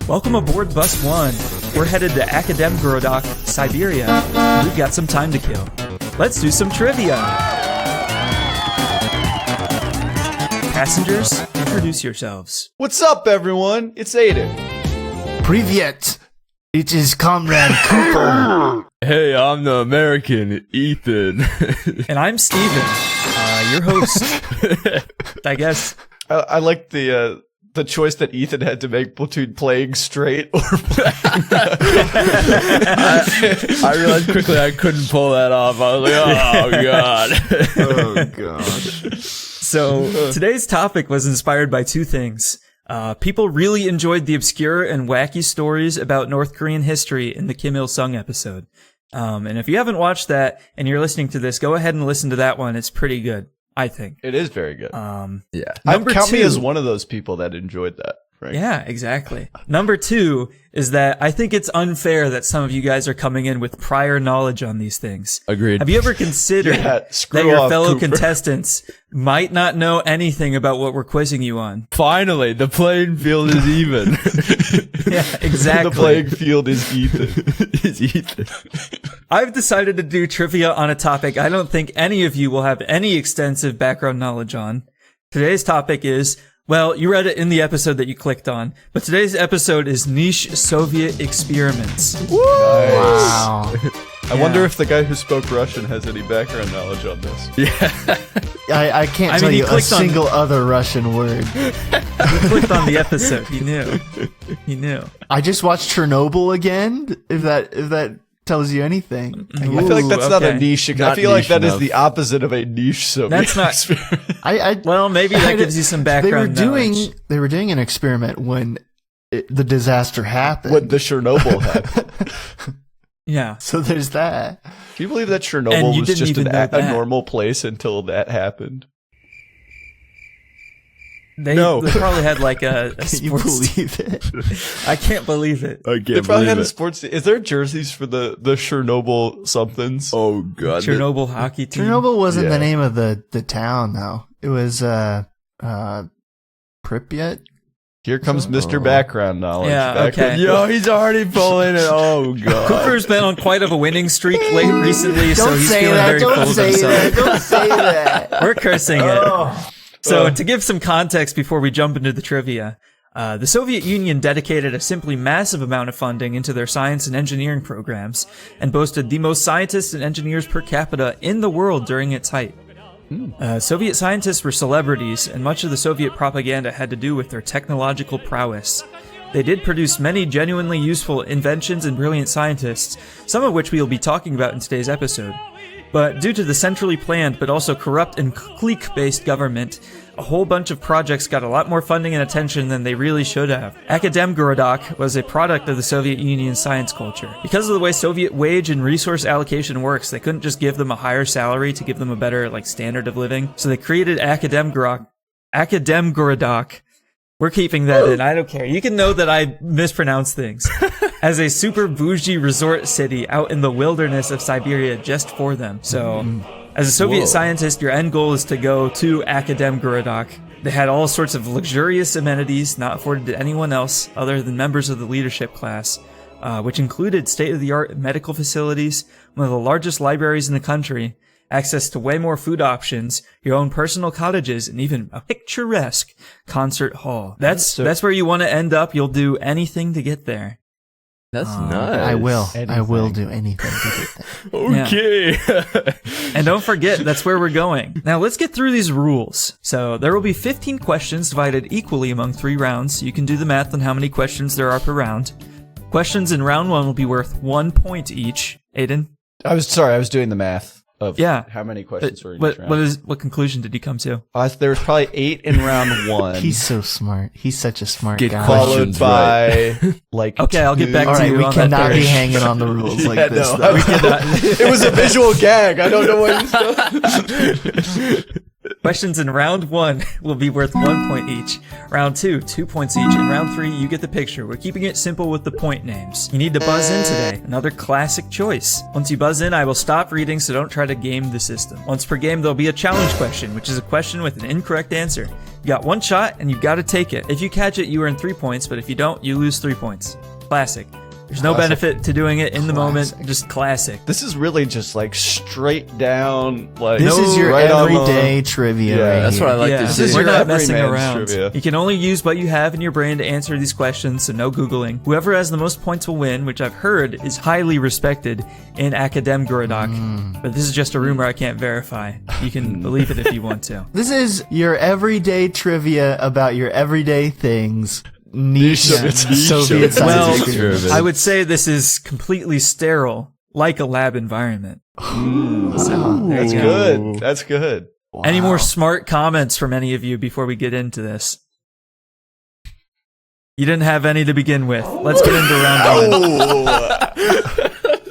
Welcome aboard Bus 1. We're headed to Akademgorodok, Siberia. We've got some time to kill. Let's do some trivia. Passengers, introduce yourselves. What's up, everyone? It's Aidan. Privyet. It is Comrade Cooper. Hey, I'm the American, Ethan. And I'm Steven, your host. I guess. I like the choice that Ethan had to make between playing straight or playing. I realized quickly I couldn't pull that off. I was like, oh, God. Oh, gosh. So, today's topic was inspired by two things. People really enjoyed the obscure and wacky stories about North Korean history in the Kim Il-sung episode. And if you haven't watched that and you're listening to this, go ahead and listen to that one. It's pretty good, I think. It is very good. Yeah. Count me as one of those people that enjoyed that. Right? Yeah, exactly. Number two is that I think it's unfair that some of you guys are coming in with prior knowledge on these things. Agreed. Have you ever considered that your fellow contestants might not know anything about what we're quizzing you on? Finally, the playing field is even. Yeah, exactly. The playing field is Ethan. I've decided to do trivia on a topic I don't think any of you will have any extensive background knowledge on. Today's topic is, well, you read it in the episode that you clicked on, but today's episode is niche Soviet experiments. Woo! Wow. I wonder if the guy who spoke Russian has any background knowledge on this. Yeah. I can't tell you a single other Russian word. He clicked on the episode. He knew. He knew. I just watched Chernobyl again, if that tells you anything. I feel like that's not a niche. I feel like that is enough. the opposite of a niche Soviet That's not. experiment. Well, maybe that gives you some background knowledge. They were doing an experiment when the disaster happened. When the Chernobyl happened. Yeah. So there's that. Can you believe that And Chernobyl you was didn't just even know a that. normal place until that happened? They No. probably had like a Can you sports team. believe it? I can't believe it. I can't They probably believe had a it. sports team. Is there jerseys for the Chernobyl somethings? Oh, God. Chernobyl hockey team. Chernobyl wasn't Yeah. the name of the town, though. It was Pripyat. Here comes Mr. Background Knowledge. Yeah, Back okay. in- Yo, he's already pulling it. Oh, God. Cooper's been on quite of a winning streak recently, so Don't he's say feeling that. very full Don't of say himself. that. Don't say that. We're cursing it. So to give some context before we jump into the trivia, the Soviet Union dedicated a simply massive amount of funding into their science and engineering programs and boasted the most scientists and engineers per capita in the world during its height. Soviet scientists were celebrities, and much of the Soviet propaganda had to do with their technological prowess. They did produce many genuinely useful inventions and brilliant scientists, some of which we will be talking about in today's episode. But due to the centrally planned but also corrupt and clique-based government, a whole bunch of projects got a lot more funding and attention than they really should have. Akademgorodok was a product of the Soviet Union's science culture. Because of the way Soviet wage and resource allocation works, they couldn't just give them a higher salary to give them a better standard of living. So they created Akademgorodok. We're keeping that in. I don't care. You can know that I mispronounce things. As a super bougie resort city out in the wilderness of Siberia just for them. So, as a Soviet scientist, your end goal is to go to Akademgorodok. They had all sorts of luxurious amenities not afforded to anyone else other than members of the leadership class, which included state-of-the-art medical facilities, one of the largest libraries in the country, access to way more food options, your own personal cottages, and even a picturesque concert hall. That's where you want to end up. You'll do anything to get there. That's nice. I will. I Anything. will do anything to get there. Okay. And don't forget, that's where we're going. Now let's get through these rules. So there will be 15 questions divided equally among 3 rounds. You can do the math on how many questions there are per round. Questions in round 1 will be worth 1 point each. Aidan? I was doing the math of Yeah. how many questions were in each round. What conclusion did you come to? There was probably 8 in round 1. He's so smart. He's such a smart Get guy. questions. folled by Okay, I'll get back All to right, you we on that cannot third. be hanging on the rules like this. no, though. we cannot. It was a visual gag. I don't know what he's done. Questions in round 1 will be worth 1 point each. Round 2, 2 points each. And round 3, you get the picture. We're keeping it simple with the point names. You need to buzz in today. Another classic choice. Once you buzz in, I will stop reading, so don't try to game the system. Once per game, there'll be a challenge question, which is a question with an incorrect answer. You got one shot, and you've got to take it. If you catch it, you earn 3 points, but if you don't, you lose 3 points. Classic. There's no benefit to doing it in the moment. Just classic. This is really just like straight down. Like This is your right on the- everyday trivia. Yeah, right That's here. what I like to This see. is We're your not messing everyman's around. trivia. You can only use what you have in your brain to answer these questions, so no Googling. Whoever has the most points will win, which I've heard is highly respected in Akademgorodok. But this is just a rumor I can't verify. You can believe it if you want to. This is your everyday trivia about your everyday things. Niche Soviet Well, science fiction. I would say this is completely sterile, like a lab environment. That's good. That's good. Any more smart comments from any of you before we get into this? You didn't have any to begin with. Let's get into round one.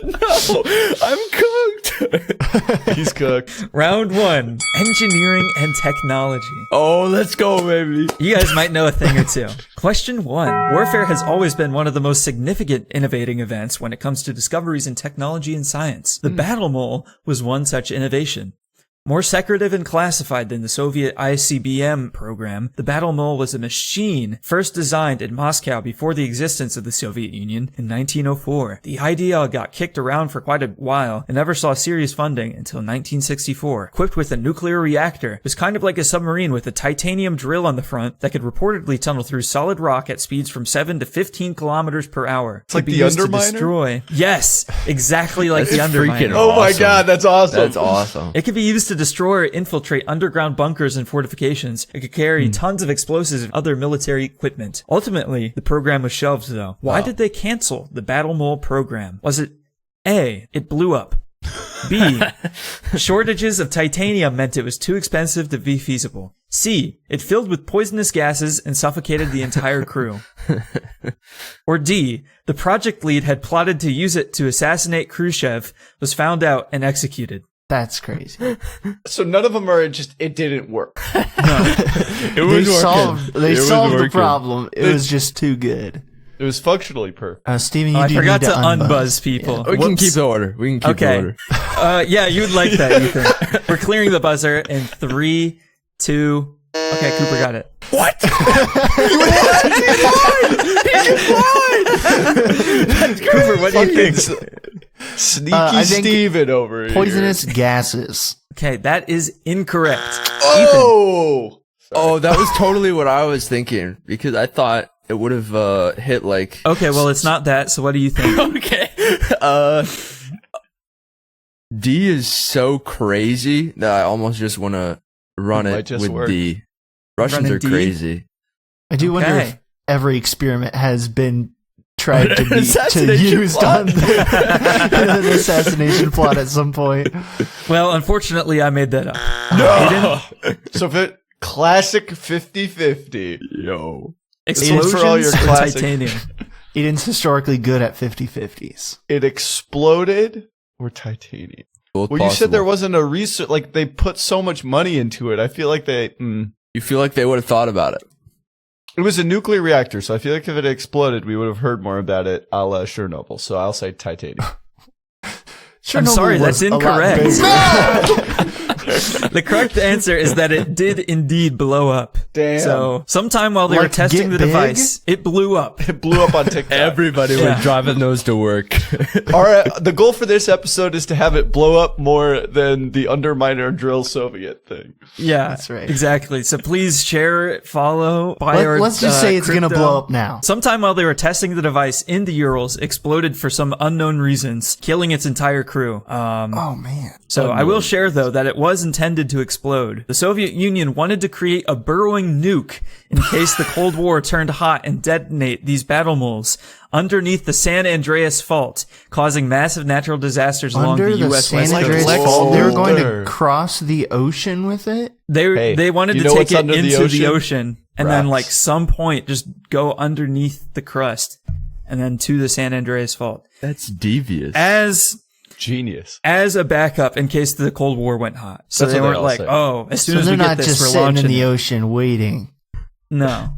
No, I'm cooked. He's cooked. Round one, engineering and technology. Oh, let's go, baby. You guys might know a thing or two. Question 1. Warfare has always been one of the most significant innovating events when it comes to discoveries in technology and science. The battle mole was one such innovation. More secretive and classified than the Soviet ICBM program, the battle mole was a machine first designed in Moscow before the existence of the Soviet Union in 1904. The idea got kicked around for quite a while and never saw serious funding until 1964. Equipped with a nuclear reactor, it was kind of like a submarine with a titanium drill on the front that could reportedly tunnel through solid rock at speeds from 7 to 15 kilometers per hour. It's like the Underminer? Yes, exactly like the That's Underminer. freaking Oh my Awesome. god, that's awesome. That's awesome. It could be used to destroy or infiltrate underground bunkers and fortifications. It could carry tons of explosives and other military equipment. Ultimately, the program was shelved though. Why did they cancel the Battle Mole program? Was it A, it blew up? B, shortages of titanium meant it was too expensive to be feasible? C, it filled with poisonous gases and suffocated the entire crew? Or D, the project lead had plotted to use it to assassinate Khrushchev, was found out and executed? That's crazy. So none of them are just, it didn't work. It They was solved the problem. It was just too good. It was functionally perfect. Steven, you I do forgot need to to unbuzz people. We can Whoops. keep the order. We can keep the Okay. order. Yeah, you'd like that, Ethan. We're clearing the buzzer in 3, 2. Okay, Cooper got it. What? Cooper, what do you think? Sneaky I think Steven over here. Poisonous gases. Okay, that is incorrect. Oh! Oh, that was totally what I was thinking because I thought it would have hit like. Okay, well, it's not that, so what do you think? Okay. D is so crazy that I almost just want to run It might it just with work. D. Russians Running are D? crazy. I do wonder if Okay. every experiment has been tried to be to Assassination used plot. on an assassination plot at some point. Well, unfortunately, I made that up. No! So if it, classic 50-50. Yo. Explosions for all your or classic- titanium? Eden's historically good at 50-50s. It exploded or titanium? Both Well, you said there possible. wasn't a research, like they put so much money into it. I feel like they, You feel like they would have thought about it. it was a nuclear reactor, so I feel like if it exploded, we would have heard more about it a la Chernobyl. So I'll say titanium. I'm sorry, that's was a lot incorrect. bigger. The correct answer is that it did indeed blow up. Damn. So, sometime while they were Like, testing get the big? device, it blew up. It blew up on TikTok. Everybody Yeah. was driving those to work. All right, the goal for this episode is to have it blow up more than the Underminer drill Soviet thing. Yeah, That's right. Exactly. So please share, follow, buy our Let's just say it's going to crypto. blow up now. Sometime while they were testing the device in the Urals, exploded for some unknown reasons, killing its entire crew. Oh, man. So I will share, though, that it was intended to explode. The Soviet Union wanted to create a burrowing nuke in case the Cold War turned hot and detonate these battle moles underneath the San Andreas Fault, causing massive natural disasters along Under the the U.S. San West Andreas Coast. Lex Fault, they were Luthor. going to cross the ocean with it? They wanted you to know take what's it under the into the ocean? ocean and then, Rats. like, some point just go underneath the crust and then to the San Andreas Fault That's devious. Genius. as a backup in case the Cold War went hot. So That's they what they weren't all like, say. oh, as soon So as they're we get not this, just we're sitting in launching the it. ocean waiting. No.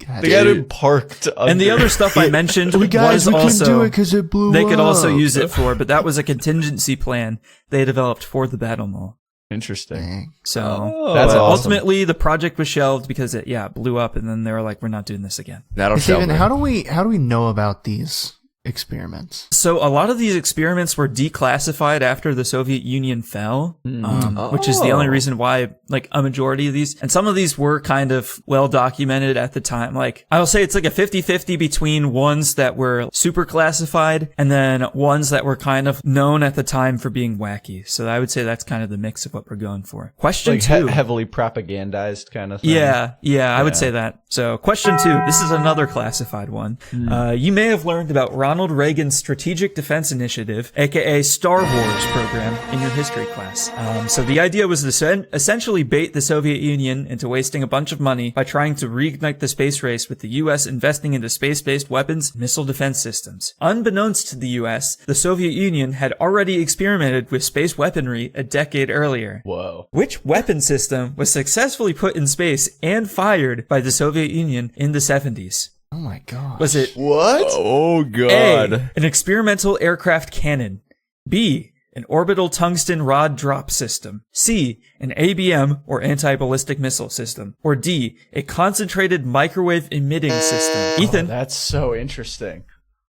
God, They got him parked under. And the other stuff I mentioned was couldn't do also it because it blew they could also up. use it for, but that was a contingency plan they developed for the battle mole. Interesting. Dang. So That's but awesome. ultimately the project was shelved because it blew up, and then they were like, we're not doing this again. That'll Hey, sell Steven, me. how do we know about these experiments? So a lot of these experiments were declassified after the Soviet Union fell, which is the only reason why, like, a majority of these, and some of these were kind of well documented at the time. Like, I'll say it's like a 50-50 between ones that were super classified and then ones that were kind of known at the time for being wacky. So I would say that's kind of the mix of what we're going for. Question Like two. heavily propagandized kind of thing. Yeah, I would say that. So question two, this is another classified one. You may have learned about Ronald Reagan's Strategic Defense Initiative, aka Star Wars program, in your history class. So the idea was to essentially bait the Soviet Union into wasting a bunch of money by trying to reignite the space race with the US investing into space-based weapons and missile defense systems. Unbeknownst to the US, the Soviet Union had already experimented with space weaponry a decade earlier. Whoa. Which weapon system was successfully put in space and fired by the Soviet Union in the 70s? Oh my gosh. Was it What? Oh god. A, an experimental aircraft cannon, B, an orbital tungsten rod drop system, C, an ABM or anti-ballistic missile system, or D, a concentrated microwave emitting system? Ethan, That's so interesting.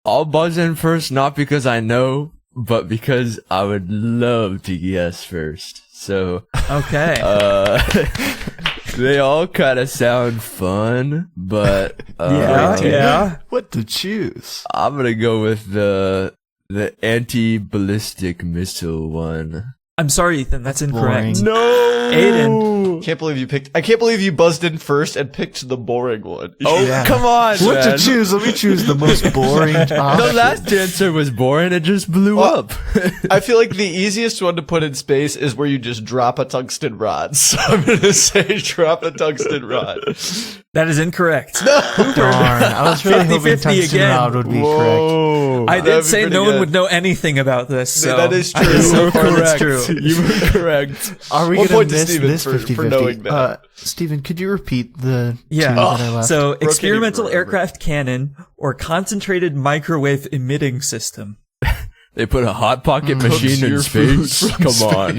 I'll buzz in first, not because I know, but because I would love to guess first. So, okay. they all kind of sound fun, but yeah. What to choose? I'm gonna go with the anti-ballistic missile one. I'm sorry, Ethan, that's incorrect. boring. No. Aiden. I can't believe you buzzed in first and picked the boring one. Oh, Yeah. come on, What man. to choose? Let me choose the most boring The option. last answer was boring. It just blew up. I feel like the easiest one to put in space is where you just drop a tungsten rod. So I'm going to say drop a tungsten rod. That is incorrect. Darn. I was really hoping 50-50 tungsten again. rod would be correct. Whoa. I That'd did be say pretty no one good. would know anything about this. So That is true. So far, that's true. You were correct. Are we One going point to to miss Steven this for 50-50? knowing that. Steven, could you repeat the two Yeah. that I left? So Brooke experimental can't even remember. aircraft cannon or concentrated microwave emitting system. They put a hot pocket machine in your food space. from Come on.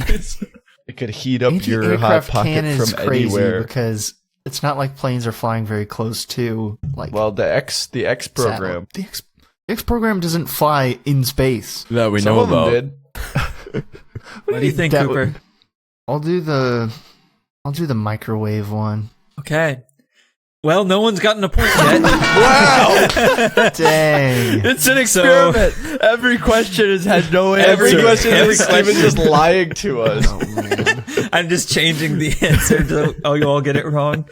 It could heat up your hot Anti-aircraft pocket cannon is from crazy anywhere. because it's not like planes are flying very close to like Well, the X program. The X program doesn't fly in space. That we Some know of them about. did. What do you think, That Cooper? would- I'll do the microwave one. Okay. Well, no one's gotten a point yet. Dang. It's an experiment. Every question has had no answer. Every question Every is Steven just lying to us. Oh man. I'm just changing the answer so you all get it wrong.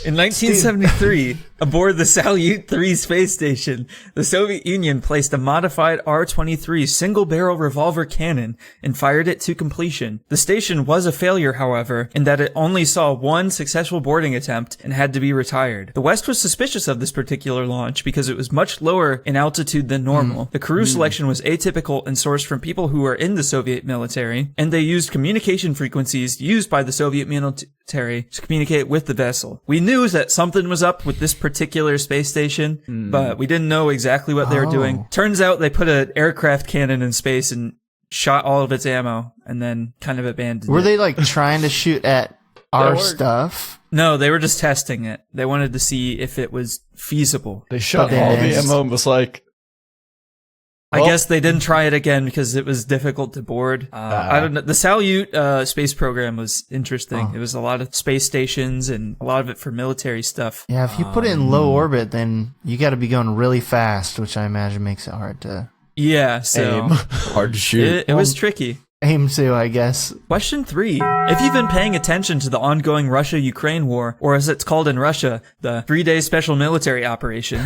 In 1973, aboard the Salyut 3 space station, the Soviet Union placed a modified R-23 single-barrel revolver cannon and fired it to completion. The station was a failure, however, in that it only saw one successful boarding attempt and had to be retired. The West was suspicious of this particular launch because it was much lower in altitude than normal. The crew selection was atypical and sourced from people who were in the Soviet military, and they used communication frequencies used by the Soviet military to communicate with the vessel. We knew that something was up with this particular space station, but we didn't know exactly what they were doing. Turns out they put an aircraft cannon in space and shot all of its ammo and then kind of abandoned Were it. they like trying to shoot at our worked. stuff? No, they were just testing it. They wanted to see if it was feasible. They shot But all then the ammo and was like, I Well- guess they didn't try it again because it was difficult to board. I don't know. The Salyut space program was interesting. It was a lot of space stations and a lot of it for military stuff. Yeah, if you put it in low orbit, then you got to be going really fast, which I imagine makes it hard to Yeah, so aim. Hard to shoot. it was tricky. aim to, I guess. Question 3. If you've been paying attention to the ongoing Russia-Ukraine war, or as it's called in Russia, the 3-day special military operation,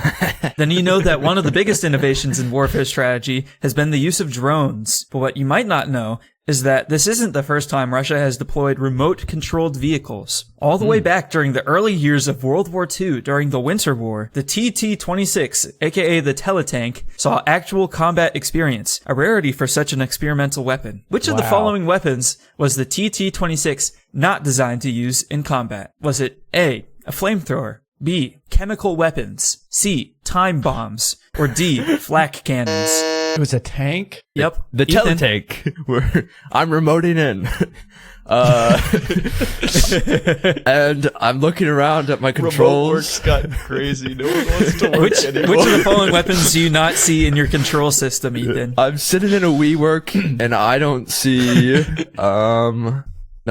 then you know that one of the biggest innovations in warfare strategy has been the use of drones. But what you might not know is that this isn't the first time Russia has deployed remote-controlled vehicles. All the way back during the early years of World War II, during the Winter War, the TT-26, aka the Teletank, saw actual combat experience, a rarity for such an experimental weapon. Which of the Wow. following weapons was the TT-26 not designed to use in combat? Was it A, a flamethrower, B, chemical weapons, C, time bombs, or D, flak cannons? it was a tank? Yep. The Ethan? teletank. Where I'm remoting in. And I'm looking around at my Remote controls. work's gotten crazy. No one wants to work Which anymore. of the following weapons do you not see in your control system, Ethan? I'm sitting in a WeWork and I don't see the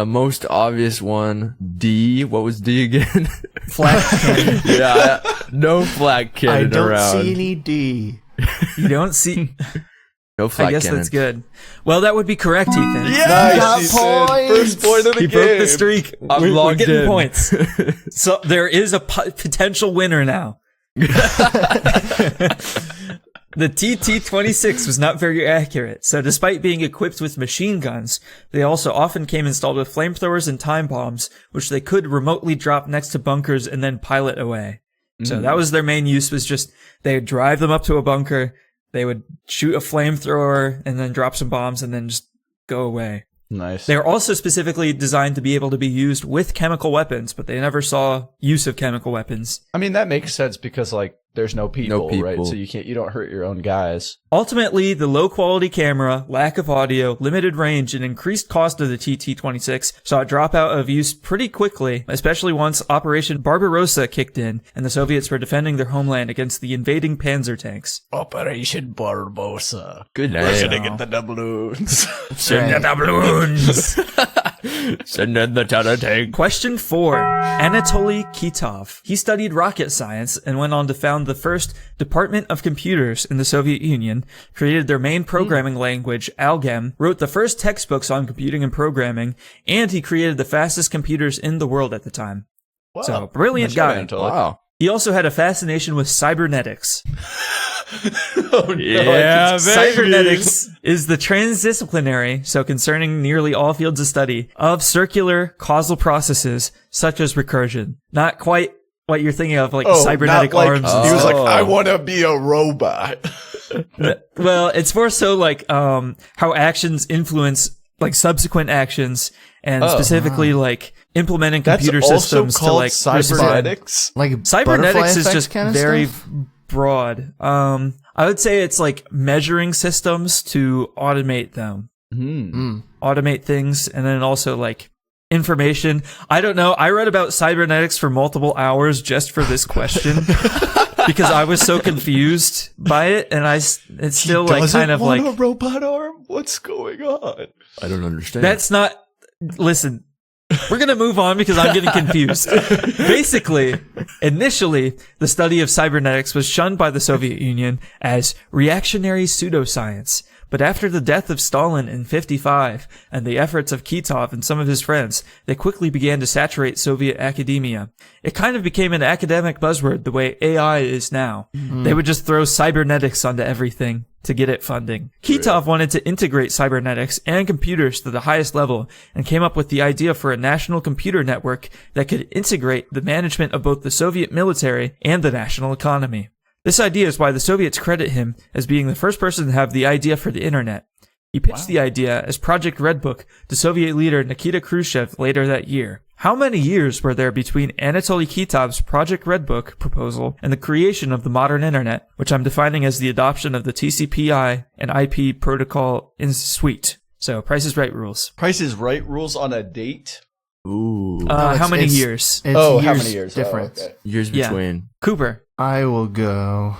most obvious one. D. What was D again? Flak cannon. Yeah, no flag I cannon don't around. see any D. You don't see. No flag I guess cannon. that's good. Well, that would be correct, Ethan. Nice, got Ethan. points. First point of the He game. broke the streak. I'm We're logged getting in. points. So there is a potential winner now. The TT-26 was not very accurate, so despite being equipped with machine guns, they also often came installed with flamethrowers and time bombs, which they could remotely drop next to bunkers and then pilot away. So that was their main use, was just they would drive them up to a bunker, they would shoot a flamethrower and then drop some bombs and then just go away. Nice. They are also specifically designed to be able to be used with chemical weapons, but they never saw use of chemical weapons. I mean, that makes sense because, like, there's no people, right? people. So you don't hurt your own guys. Ultimately, the low-quality camera, lack of audio, limited range, and increased cost of the TT-26 saw it drop out of use pretty quickly, especially once Operation Barbarossa kicked in and the Soviets were defending their homeland against the invading panzer tanks. Operation Barbarossa. Good We're name. gonna get the doubloons. Send the doubloons! Send in the Tata tank. Question 4. Anatoly Kitov. He studied rocket science and went on to found the first Department of Computers in the Soviet Union, created their main programming language, Algem, wrote the first textbooks on computing and programming, and he created the fastest computers in the world at the time. Wow. So, brilliant That's guy. right, Anatoly. Wow. He also had a fascination with cybernetics. Oh, no, Yeah, I just- Cybernetics is the transdisciplinary, so concerning nearly all fields of study, of circular causal processes such as recursion. Not quite what you're thinking of, like cybernetic not like, arms. He was like, Oh. I want to be a robot. Well, it's more so like how actions influence like subsequent actions, and specifically like implementing That's computer also systems to called like respond. cybernetics. Like butterfly Cybernetics is effect just kind of very stuff? broad. I would say it's like measuring systems to automate them, automate things, and then also like information. I don't know. I read about cybernetics for multiple hours just for this question because I was so confused by it, and it's still like Doesn't kind of want like a robot arm. What's going on? I don't understand. that's not. Listen. We're going to move on because I'm getting confused. Basically, initially, the study of cybernetics was shunned by the Soviet Union as reactionary pseudoscience. But after the death of Stalin in '55 and the efforts of Kitov and some of his friends, they quickly began to saturate Soviet academia. It kind of became an academic buzzword the way AI is now. They would just throw cybernetics onto everything to get it funding. Kitov wanted to integrate cybernetics and computers to the highest level and came up with the idea for a national computer network that could integrate the management of both the Soviet military and the national economy. This idea is why the Soviets credit him as being the first person to have the idea for the internet. He pitched the idea as Project Red Book to Soviet leader Nikita Khrushchev later that year. How many years were there between Anatoly Kitov's Project Red Book proposal and the creation of the modern internet, which I'm defining as the adoption of the TCP/IP and IP protocol in suite? So, Price is Right rules. Price is Right rules on a date. Ooh. How many it's- years? It's How many years? difference. Oh, okay. Years Yeah. between. Cooper. I will go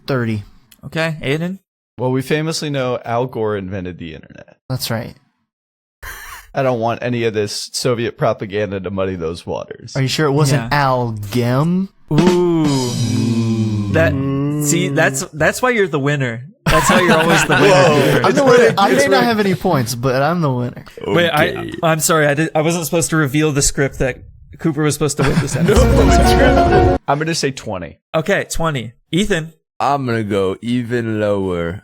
30. Okay, Aidan. Well, we famously know Al Gore invented the internet. That's right. I don't want any of this Soviet propaganda to muddy those waters. Are you sure it wasn't Algem? Ooh. That's why you're the winner. That's why you're always the winner. Whoa. I'm the winner. I may not have any points, but I'm the winner. Wait, I'm sorry. I wasn't supposed to reveal the script that Cooper was supposed to win this episode. I'm going to say 20. Okay, 20. Ethan. I'm gonna go even lower.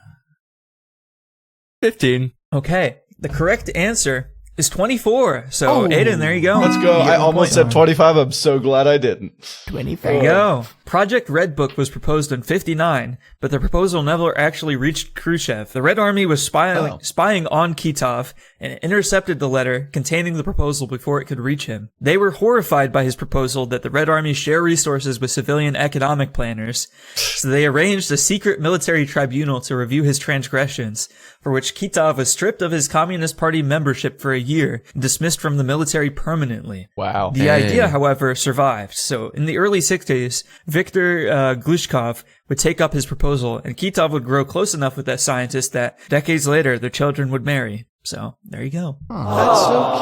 15. Okay, the correct answer is 24. So, Aidan, there you go. Let's go. You get I 1 almost point. said 25. I'm so glad I didn't. 25. There you go. Project Red Book was proposed in 59, but the proposal never actually reached Khrushchev. The Red Army was spying on Kitov and intercepted the letter containing the proposal before it could reach him. They were horrified by his proposal that the Red Army share resources with civilian economic planners, so they arranged a secret military tribunal to review his transgressions, for which Kitov was stripped of his Communist Party membership for a year and dismissed from the military permanently. Wow. The idea, however, survived. So in the early 60s, Viktor Glushkov would take up his proposal, and Kitov would grow close enough with that scientist that decades later their children would marry. So there you go. That's so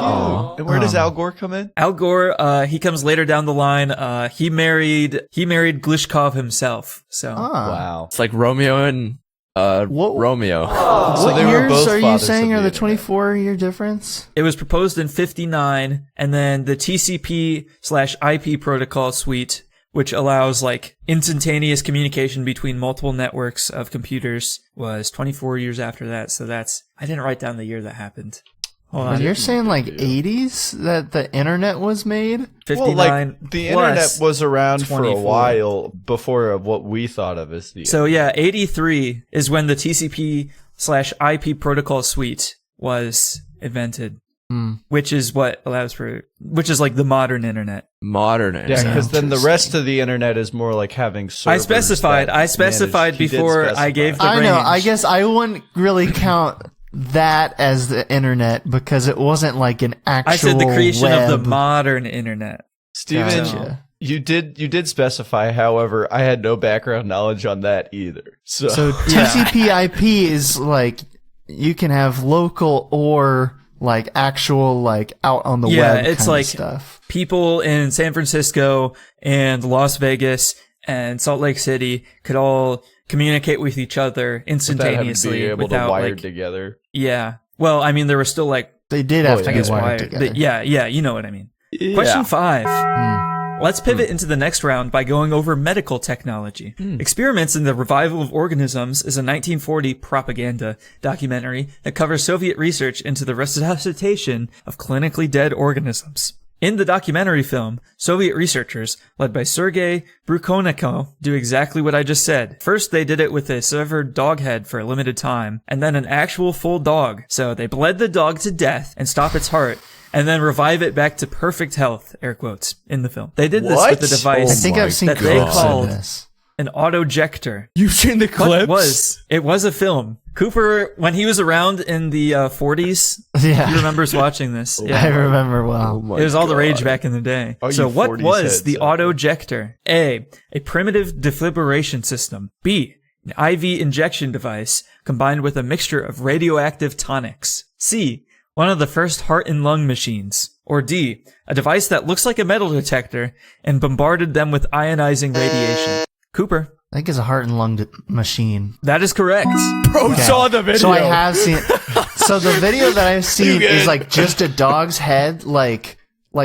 cute. And where does Al Gore come in? Al Gore, he comes later down the line. He married Glushkov himself. So Wow. It's like Romeo and Romeo. So What they were years both are you fathers saying of are the the internet. 24-year difference? it was proposed in 59, and then the TCP/IP protocol suite, which allows like instantaneous communication between multiple networks of computers, was 24 years after that. So I didn't write down the year that happened. Hold But on. you're saying like 80s that the internet was made? 59 Well, like the internet plus was around for a 24. while before what we thought of as the. So yeah, 83 is when the TCP/IP protocol suite was invented, which is what allows which is like the modern internet. Modern Yeah, internet. because then the rest of the internet is more like having servers. I specified He did before I specify. gave the I know. range. I guess I wouldn't really count that as the internet because it wasn't like an actual I said the creation of the web. modern internet. Steven, Gotcha. you did specify. However, I had no background knowledge on that either. So, So TCP/IP is like you can have local or like actual like out on the Yeah, web it's kind like of stuff. people in San Francisco and Las Vegas and Salt Lake City could all communicate with each other without having to instantaneously be able to without wire like together. yeah. Well, I mean there were still like They did have Oh, to yeah. be I guess wired wired. together. But yeah, you know what I mean. Yeah. Question 5. Let's pivot into the next round by going over medical technology. Experiments in the Revival of Organisms is a 1940 propaganda documentary that covers Soviet research into the resuscitation of clinically dead organisms. In the documentary film, Soviet researchers, led by Sergei Brukhonenko, do exactly what I just said. First, they did it with a severed dog head for a limited time, and then an actual full dog. So they bled the dog to death and stop its heart, and then revive it back to perfect health, air quotes, in the film. They did this What? with a device I think I've seen that they clips of called this. an autojector. You've seen the clips? It was a film. Cooper, when he was around in the 40s, Yeah. he remembers watching this. I Yeah. remember well. my It was all the rage God. back in the day. Oh, So you what 40s was heads the out there. autojector? A primitive defibrillation system. B, an IV injection device combined with a mixture of radioactive tonics. C, one of the first heart and lung machines. Or D, a device that looks like a metal detector and bombarded them with ionizing radiation. Cooper, I think it's a heart and lung machine. that is correct. Bro saw the video. So I have seen. So the video that I've seen is like just a dog's head, like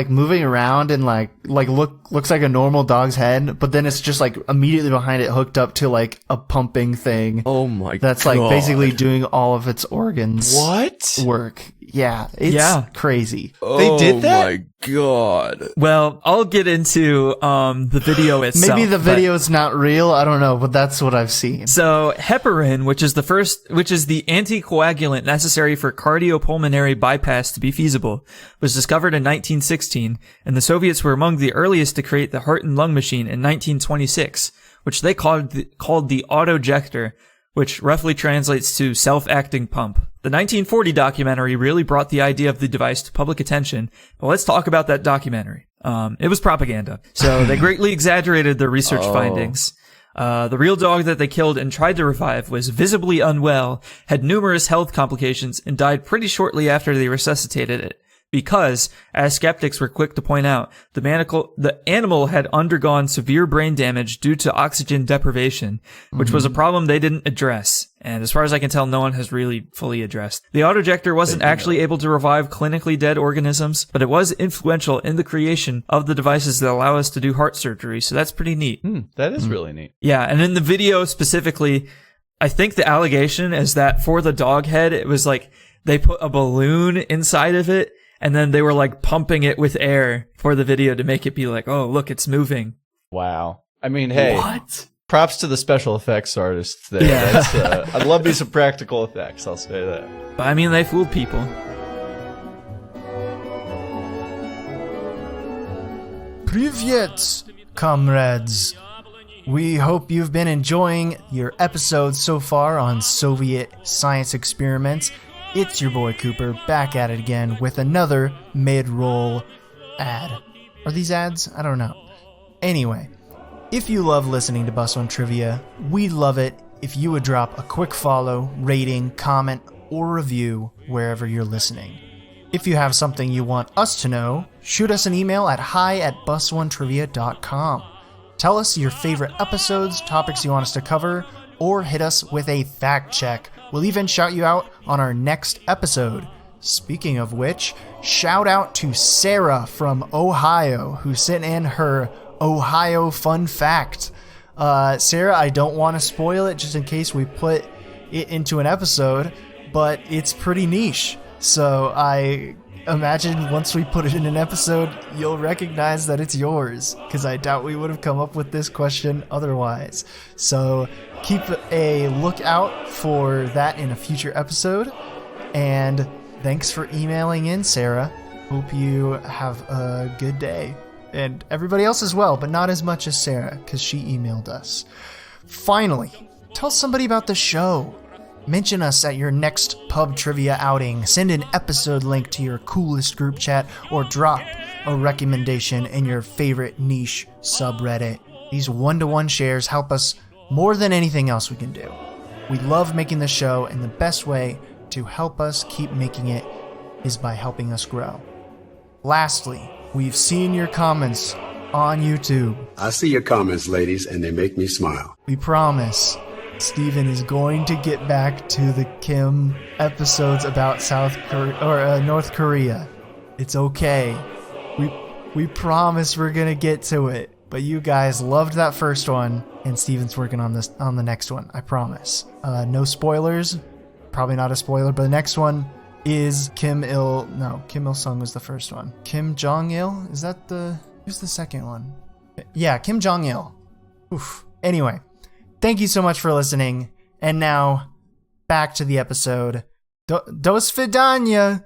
moving around and like looks like a normal dog's head, but then it's just like immediately behind it hooked up to like a pumping thing. Oh my god. That's like basically doing all of its organs What? work. Yeah, it's crazy. They did that? Oh my god. Well, I'll get into the video itself. Maybe the but- video is not real. I don't know, but that's what I've seen. So heparin, which is the anticoagulant necessary for cardiopulmonary bypass to be feasible, was discovered in 1916, and the Soviets were among the earliest to create the heart and lung machine in 1926, which they called the autojector, which roughly translates to self-acting pump. The 1940 documentary really brought the idea of the device to public attention, but let's talk about that documentary. It was propaganda, so they greatly exaggerated their research findings. The real dog that they killed and tried to revive was visibly unwell, had numerous health complications, and died pretty shortly after they resuscitated it. Because, as skeptics were quick to point out, the animal had undergone severe brain damage due to oxygen deprivation, which was a problem they didn't address. And as far as I can tell, no one has really fully addressed. The autojector wasn't actually able to revive clinically dead organisms, but it was influential in the creation of the devices that allow us to do heart surgery, so that's pretty neat. That is really neat. Yeah, and in the video specifically, I think the allegation is that for the dog head, it was like they put a balloon inside of it, and then they were like pumping it with air for the video to make it be like, oh, look, it's moving. Wow. I mean, hey, What? props to the special effects artists there. Yeah. That's, I love me some practical effects, I'll say that. But I mean, they fooled people. Privyet, comrades. We hope you've been enjoying your episodes so far on Soviet science experiments. It's your boy Cooper back at it again with another mid-roll ad. Are these ads? I don't know. Anyway, if you love listening to Bus One Trivia, we'd love it if you would drop a quick follow, rating, comment, or review wherever you're listening. If you have something you want us to know, shoot us an email at hi@busonetrivia.com. Tell us your favorite episodes, topics you want us to cover, or hit us with a fact check. We'll even shout you out on our next episode. Speaking of which, shout out to Sarah from Ohio, who sent in her Ohio fun fact. Sarah, I don't want to spoil it just in case we put it into an episode, but it's pretty niche. So I imagine once we put it in an episode, you'll recognize that it's yours, because I doubt we would have come up with this question otherwise. So keep a lookout for that in a future episode. And thanks for emailing in, Sarah. Hope you have a good day. And everybody else as well, but not as much as Sarah, because she emailed us. Finally, tell somebody about the show. Mention us at your next pub trivia outing. Send an episode link to your coolest group chat, or drop a recommendation in your favorite niche subreddit. These one-to-one shares help us more than anything else we can do. We love making the show, and the best way to help us keep making it is by helping us grow. Lastly, we've seen your comments on YouTube. I see your comments, ladies, and they make me smile. We promise Steven is going to get back to the Kim episodes about North Korea. It's okay. We promise we're gonna get to it. But you guys loved that first one, and Steven's working on the next one. I promise. No spoilers. Probably not a spoiler, but the next one is Kim Il-sung was the first one. Kim Jong-il? Is that who's the second one? Yeah, Kim Jong-il. Oof. Anyway. Thank you so much for listening. And now, back to the episode. Do svidaniya,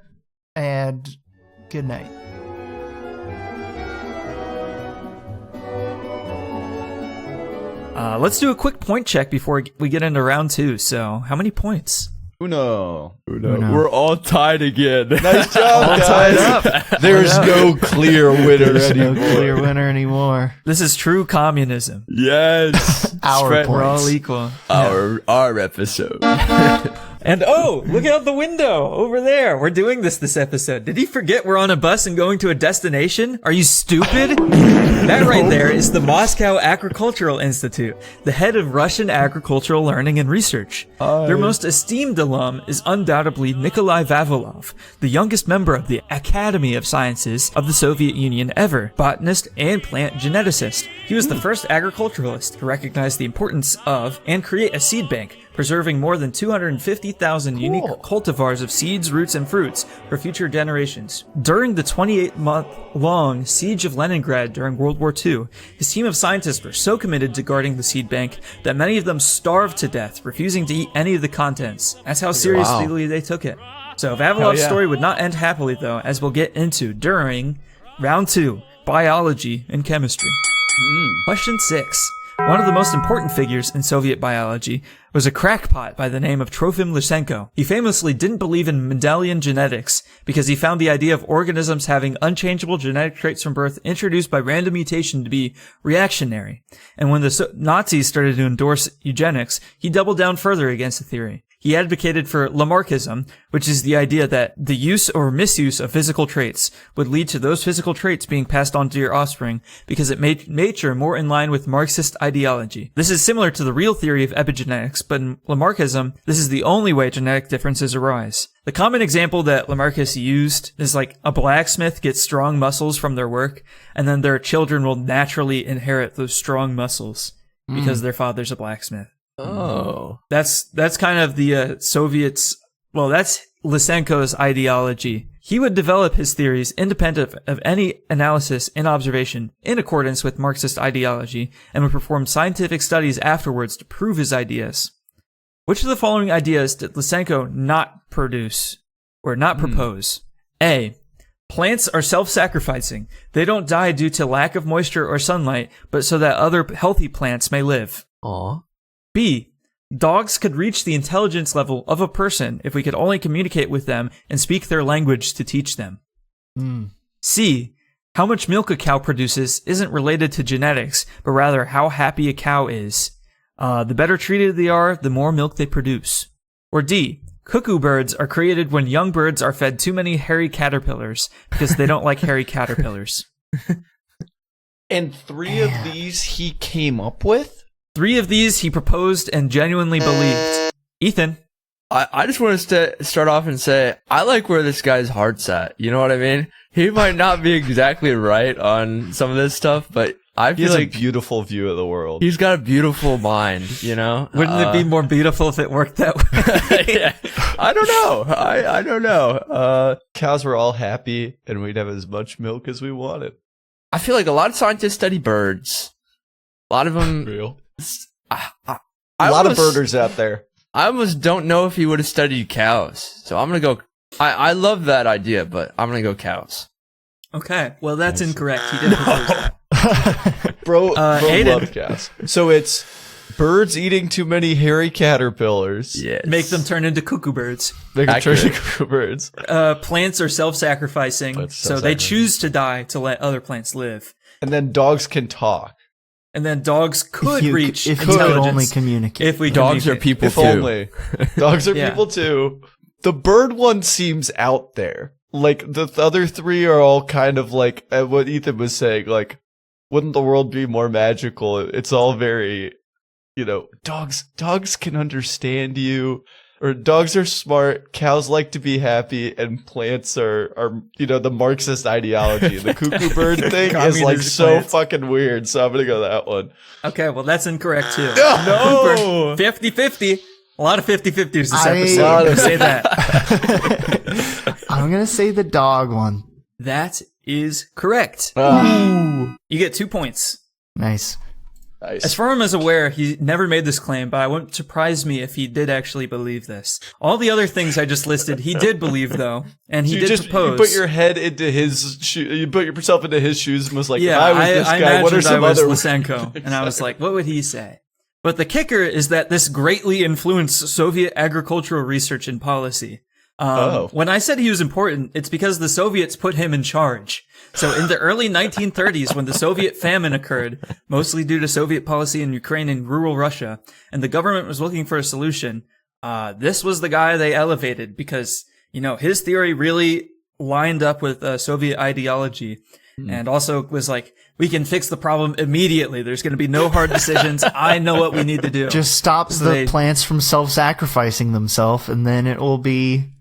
and good night. Let's do a quick point check before we get into round 2. So, how many points? Uno. We're all tied again. Nice job, guys. There's no clear winner anymore. No clear winner anymore. This is true communism. Yes. Our Spread- We're points. all equal. Our episode. And look out the window over there. We're doing this episode. Did he forget we're on a bus and going to a destination? Are you stupid? That right there is the Moscow Agricultural Institute, the head of Russian agricultural learning and research. Their most esteemed alum is undoubtedly Nikolai Vavilov, the youngest member of the Academy of Sciences of the Soviet Union ever, botanist and plant geneticist. He was the first agriculturalist to recognize the importance of and create a seed bank, preserving more than 250,000 unique cultivars of seeds, roots, and fruits for future generations. During the 28-month-long siege of Leningrad during World War II, his team of scientists were so committed to guarding the seed bank that many of them starved to death, refusing to eat any of the contents. That's how seriously they took it. So Vavilov's story would not end happily, though, as we'll get into during round 2, biology and chemistry. Question 6. One of the most important figures in Soviet biology was a crackpot by the name of Trofim Lysenko. He famously didn't believe in Mendelian genetics because he found the idea of organisms having unchangeable genetic traits from birth introduced by random mutation to be reactionary. And when the Nazis started to endorse eugenics, he doubled down further against the theory. He advocated for Lamarckism, which is the idea that the use or misuse of physical traits would lead to those physical traits being passed on to your offspring because it made nature more in line with Marxist ideology. This is similar to the real theory of epigenetics, but in Lamarckism, this is the only way genetic differences arise. The common example that Lamarckists used is like a blacksmith gets strong muscles from their work, and then their children will naturally inherit those strong muscles because their father's a blacksmith. That's kind of the Soviets. Well, that's Lysenko's ideology. He would develop his theories independent of any analysis and observation in accordance with Marxist ideology and would perform scientific studies afterwards to prove his ideas. Which of the following ideas did Lysenko not produce or not propose? A. Plants are self-sacrificing. They don't die due to lack of moisture or sunlight, but so that other healthy plants may live. Aw. B. Dogs could reach the intelligence level of a person if we could only communicate with them and speak their language to teach them. C. How much milk a cow produces isn't related to genetics, but rather how happy a cow is. The better treated they are, the more milk they produce. Or D. Cuckoo birds are created when young birds are fed too many hairy caterpillars because they don't like hairy caterpillars. And 3 of these he came up with? 3 of these he proposed and genuinely believed. Ethan. I just want to start off and say, I like where this guy's heart's at. You know what I mean? He might not be exactly right on some of this stuff, but I He feel has like a beautiful view of the world. he's got a beautiful mind, you know? Wouldn't it be more beautiful if it worked that way? Yeah. I don't know. I don't know. Cows were all happy, and we'd have as much milk as we wanted. I feel like a lot of scientists study birds. A lot of them. Real. I A lot of almost- birders out there. I almost don't know if he would have studied cows. So I'm going to go. I love that idea, but I'm going to go cows. Okay, well that's incorrect. He did propose that. Bro Aidan. loved cows. So it's birds eating too many hairy caterpillars. Yes. Make them turn into cuckoo birds. They can turn Accurate. into birds. Plants are self-sacrificing, Plants so they self-sacrificing. choose to die to let other plants live. And then dogs can talk. And then dogs could reach if you could intelligence only communicate. if we Dogs are communicate. people If too. only. Dogs are Yeah. people too. The bird one seems out there. Like, the other 3 are all kind of like what Ethan was saying. Like, wouldn't the world be more magical? It's all very, dogs can understand you. Or dogs are smart, cows like to be happy, and plants are the Marxist ideology. The cuckoo bird thing is like Communist so plants. fucking weird, so I'm gonna go that one. Okay, well that's incorrect too. No! 50-50. A lot of 50-50s this I- episode. I'm gonna say that. I'm gonna say the dog one. That is correct. Ah, You get 2 points. Nice. nice. As far as I'm aware, he never made this claim, but it wouldn't surprise me if he did actually believe this. All the other things I just listed, he did believe though, and he So did propose. You put your head into his you put yourself into his shoes and was like, Yeah, if I was this I guy, what are imagined some I was other Lysenko, and I was like, what would he say? But the kicker is that this greatly influenced Soviet agricultural research and policy. When I said he was important, it's because the Soviets put him in charge. So in the early 1930s, when the Soviet famine occurred, mostly due to Soviet policy in Ukraine and rural Russia, and the government was looking for a solution, this was the guy they elevated because, his theory really lined up with Soviet ideology and also was like, we can fix the problem immediately. There's going to be no hard decisions. I know what we need to do. Just stops So the they- plants from self-sacrificing themselves, and then it will be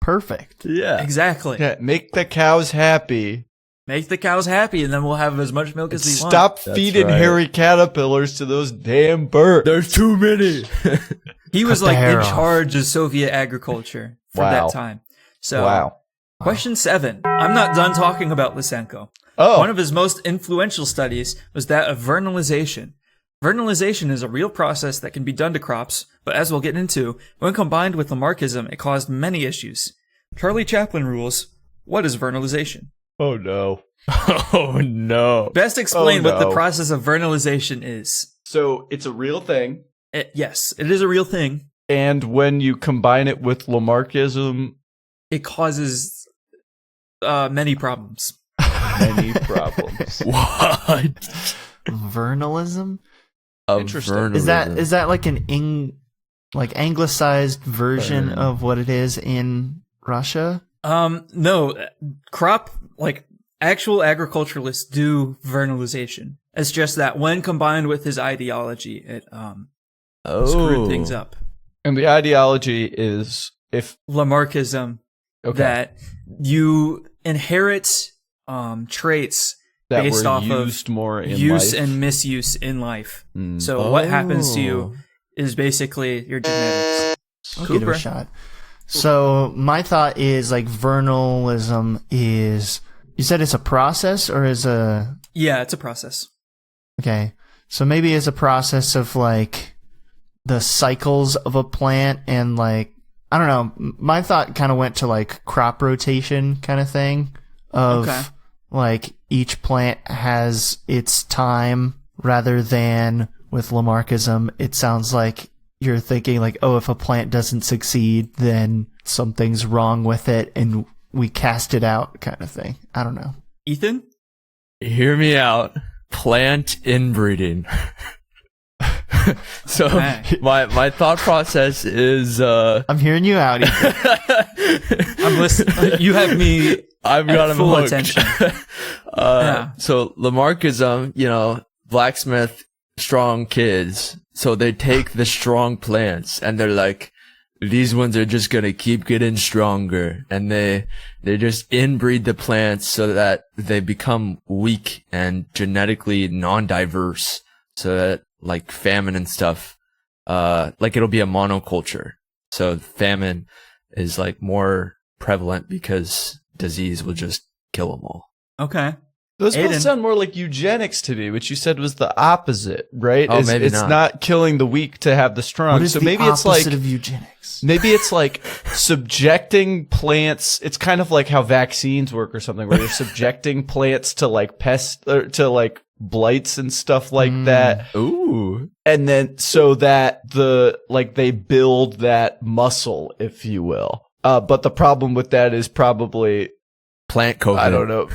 perfect. Yeah. Exactly. Yeah, make the cows happy. Make the cows happy, and then we'll have as much milk as we want. Stop feeding right. hairy caterpillars to those damn birds. There's too many. He was Cut the like hair in off. charge of Soviet agriculture for Wow. that time. So, Wow. question 7. I'm not done talking about Lysenko. Oh, One of his most influential studies was that of vernalization. Vernalization is a real process that can be done to crops, but as we'll get into, when combined with Lamarckism, it caused many issues. Charlie Chaplin rules, what is vernalization? oh no. Oh no. Best explain what the no. process of vernalization is. So it's a real thing, Yes, it is a real thing. and when you combine it with Lamarckism, It causes many problems. many problems. What? Vernalism? Interesting. Is that like an anglicized version of what it is in Russia? No, actual agriculturalists do vernalization. It's just that when combined with his ideology, it screwed things up. And the ideology is if Lamarckism, okay, that you inherit traits that based were off used of more in use life. and misuse in life. Mm. So what happens to you is basically your genetics. I'll give it Cooper. a shot. So my thought is like vernalism is, you said it's a process or is a... Yeah, it's a process. Okay. So maybe it's a process of like the cycles of a plant and like, I don't know, my thought kind of went to like crop rotation kind of thing of like each plant has its time rather than with Lamarckism. It sounds like you're thinking like, oh, if a plant doesn't succeed, then something's wrong with it and we cast it out kind of thing. I don't know. Ethan? Hear me out. Plant inbreeding. So my thought process is I'm hearing you out. I'm listening. You have me. I've got him full hooked. attention. So Lamarckism, blacksmith strong kids. So they take the strong plants and they're like, these ones are just gonna keep getting stronger, and they just inbreed the plants so that they become weak and genetically non-diverse, so that like famine and stuff, like it'll be a monoculture. So famine is like more prevalent because disease will just kill them all. Okay. Those both Aidan. sound more like eugenics to me, which you said was the opposite, right? Oh, maybe it's not. not killing the weak to have the strong. What is So the maybe it's opposite like of eugenics? maybe it's like subjecting plants. It's kind of like how vaccines work or something, where you're subjecting plants to like pests or to like blights and stuff like that. Ooh. And then so that they build that muscle, if you will. But the problem with that is probably, Plant COVID. I don't know.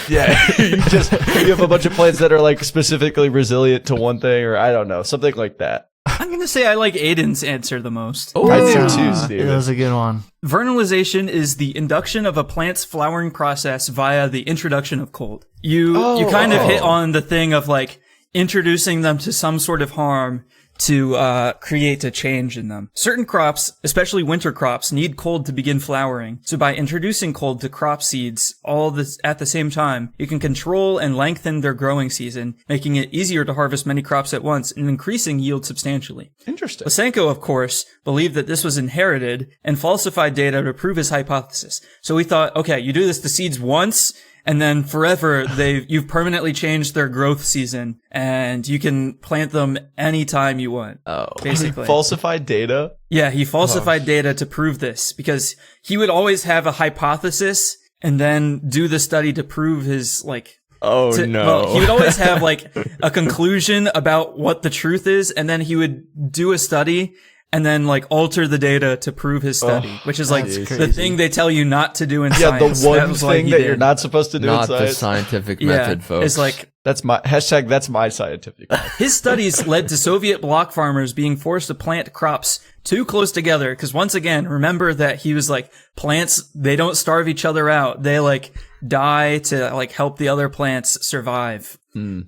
Yeah, you have a bunch of plants that are like specifically resilient to one thing, or I don't know, something like that. I'm going to say I like Aiden's answer the most. Oh, I do too, Steven. That was a good one. Vernalization is the induction of a plant's flowering process via the introduction of cold. You kind of hit on the thing of like introducing them to some sort of harm to create a change in them. Certain crops, especially winter crops, need cold to begin flowering. So by introducing cold to crop seeds all this at the same time, you can control and lengthen their growing season, making it easier to harvest many crops at once and increasing yield substantially. Interesting. Lysenko, of course, believed that this was inherited and falsified data to prove his hypothesis. So he thought, okay, you do this to seeds once, and then forever you've permanently changed their growth season, and you can plant them anytime you want. Oh. Basically. Falsified data? Yeah, he falsified data to prove this, because he would always have a hypothesis and then do the study to prove his, like... Oh, no. Well, he would always have, like, a conclusion about what the truth is, and then he would do a study and then, like, alter the data to prove his study, which is, like, the thing they tell you not to do in Yeah, science. the one That was what thing he that did. you're not supposed to do in Not the science. scientific method, folks. It's like, That's my hashtag. That's my scientific. his studies led to Soviet bloc farmers being forced to plant crops too close together. Because once again, remember that he was like, plants, they don't starve each other out. They like die to like help the other plants survive.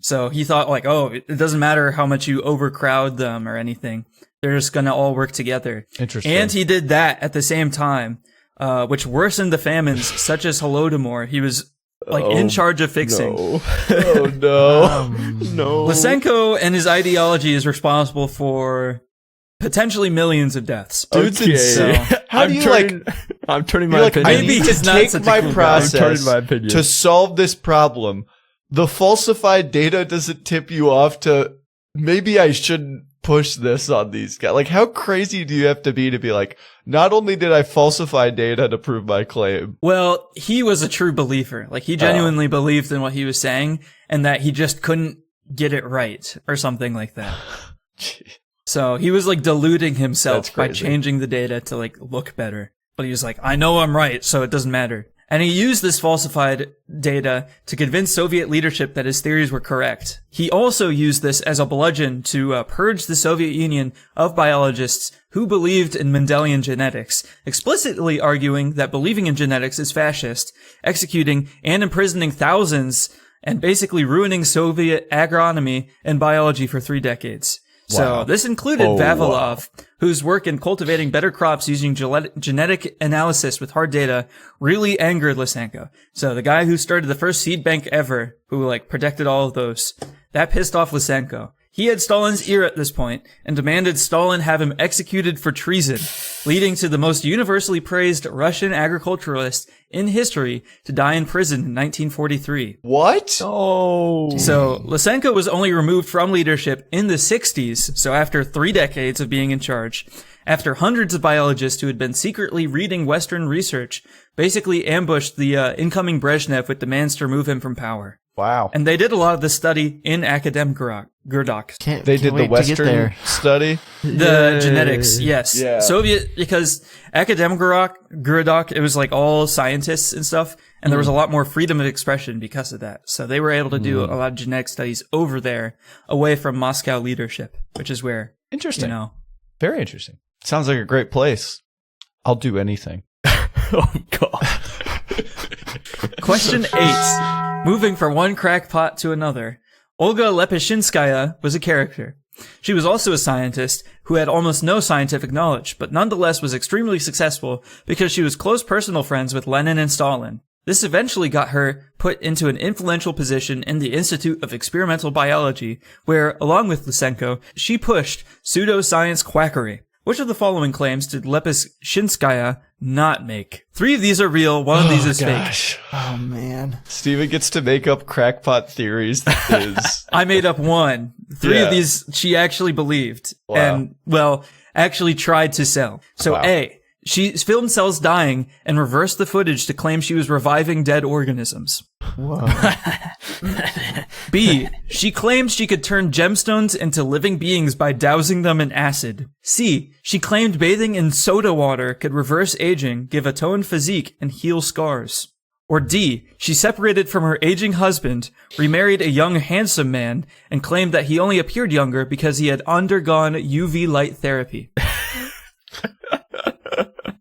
So he thought like, oh, it doesn't matter how much you overcrowd them or anything. They're just gonna all work together. Interesting. And he did that at the same time, which worsened the famines, such as Holodomor. He was like in charge of fixing. No. Oh no. No. Lysenko and his ideology is responsible for potentially millions of deaths. Dude's Okay. insane. How I'm do you turning, I'm turning my You're like, opinion. I need he's to not take such a my cool guy. process I'm turning my opinion. to solve this problem. The falsified data doesn't tip you off to maybe I shouldn't push this on these guys. Like, how crazy do you have to be like, not only did I falsify data to prove my claim? Well, he was a true believer. Like, he genuinely believed in what he was saying, and that he just couldn't get it right, or something like that. So he was like deluding himself That's by crazy. changing the data to like look better. But he was like, I know I'm right, so it doesn't matter. And he used this falsified data to convince Soviet leadership that his theories were correct. He also used this as a bludgeon to purge the Soviet Union of biologists who believed in Mendelian genetics, explicitly arguing that believing in genetics is fascist, executing and imprisoning thousands, and basically ruining Soviet agronomy and biology for 3 decades. So this included Vavilov, whose work in cultivating better crops using genetic analysis with hard data really angered Lysenko. So the guy who started the first seed bank ever, who like protected all of those, that pissed off Lysenko. He had Stalin's ear at this point and demanded Stalin have him executed for treason, leading to the most universally praised Russian agriculturalist in history to die in prison in 1943. What? Oh. So Lysenko was only removed from leadership in the 60s, so after 3 decades of being in charge, after hundreds of biologists who had been secretly reading Western research basically ambushed the incoming Brezhnev with demands to remove him from power. Wow. And they did a lot of the study in academic Gurdok. They did the Western study? The genetics, yes. Yeah. Soviet, because academic Gurdok, it was like all scientists and stuff, and there was a lot more freedom of expression because of that. So they were able to do a lot of genetic studies over there, away from Moscow leadership, which is where, Interesting. you know. Very interesting. Sounds like a great place. I'll do anything. Oh, God. Question 8. Moving from one crackpot to another, Olga Lepeshinskaya was a character. She was also a scientist who had almost no scientific knowledge, but nonetheless was extremely successful because she was close personal friends with Lenin and Stalin. This eventually got her put into an influential position in the Institute of Experimental Biology, where, along with Lysenko, she pushed pseudoscience quackery. Which of the following claims did Lepeshinskaya not make? 3 of these are real, 1 of these is fake. Oh, man. Steven gets to make up crackpot theories. That is. I made up 1. 3 of these she actually believed. Wow. And, well, actually tried to sell. So Wow. A, she filmed cells dying and reversed the footage to claim she was reviving dead organisms. Whoa. B, she claimed she could turn gemstones into living beings by dousing them in acid. C, she claimed bathing in soda water could reverse aging, give a toned physique, and heal scars. Or D, she separated from her aging husband, remarried a young handsome man, and claimed that he only appeared younger because he had undergone UV light therapy.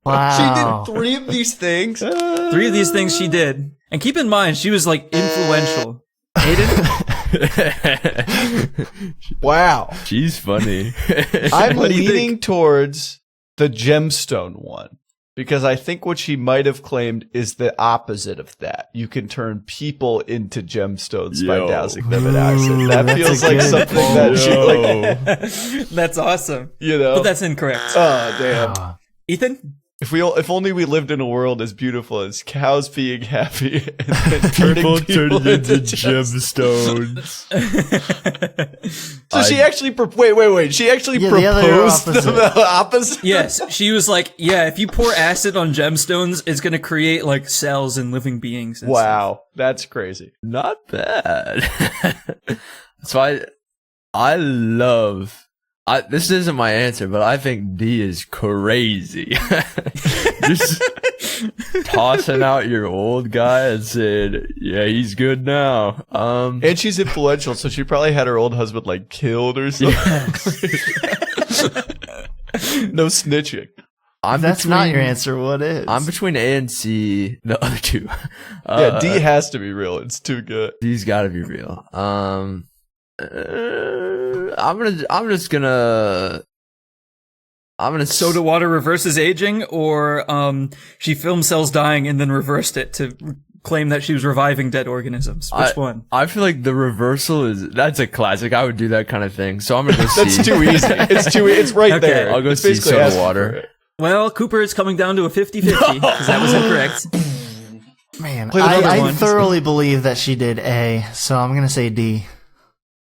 Wow. She did 3 of these things? 3 of these things she did. And keep in mind, she was like influential. Aidan? Wow. She's funny. I'm What do you leaning think? towards the gemstone one. Because I think what she might have claimed is the opposite of that. You can turn people into gemstones by Yo. dousing them in acid. That that's feels a like good something point. that she, like, That's awesome. you know. But that's incorrect. Oh, damn. Oh, Ethan? If only we lived in a world as beautiful as cows being happy and then turning people into gemstones. So she actually wait. She actually Yeah, the other proposed opposite. the opposite. Yes, she was like, yeah, if you pour acid on gemstones, it's going to create like cells and living beings. And Wow, that's crazy. Not bad. So I love. This isn't my answer, but I think D is crazy. Just tossing out your old guy and saying, "Yeah, he's good now." And she's influential, so she probably had her old husband like killed or something. No snitching. if that's not your answer, what is? I'm between A and C. The other 2. Yeah, D has to be real. It's too good. D's got to be real. I'm just gonna Soda water reverses aging, or she filmed cells dying and then reversed it to claim that she was reviving dead organisms. Which one? I feel like the reversal that's a classic. I would do that kind of thing. So I'm gonna go C. That's too easy. It's right Okay, there. I'll go It's see basically soda asking water. for it. Well, Cooper is coming down to a 50-50 because that was incorrect. Man, Play the other I one. thoroughly believe that she did A, so I'm gonna say D.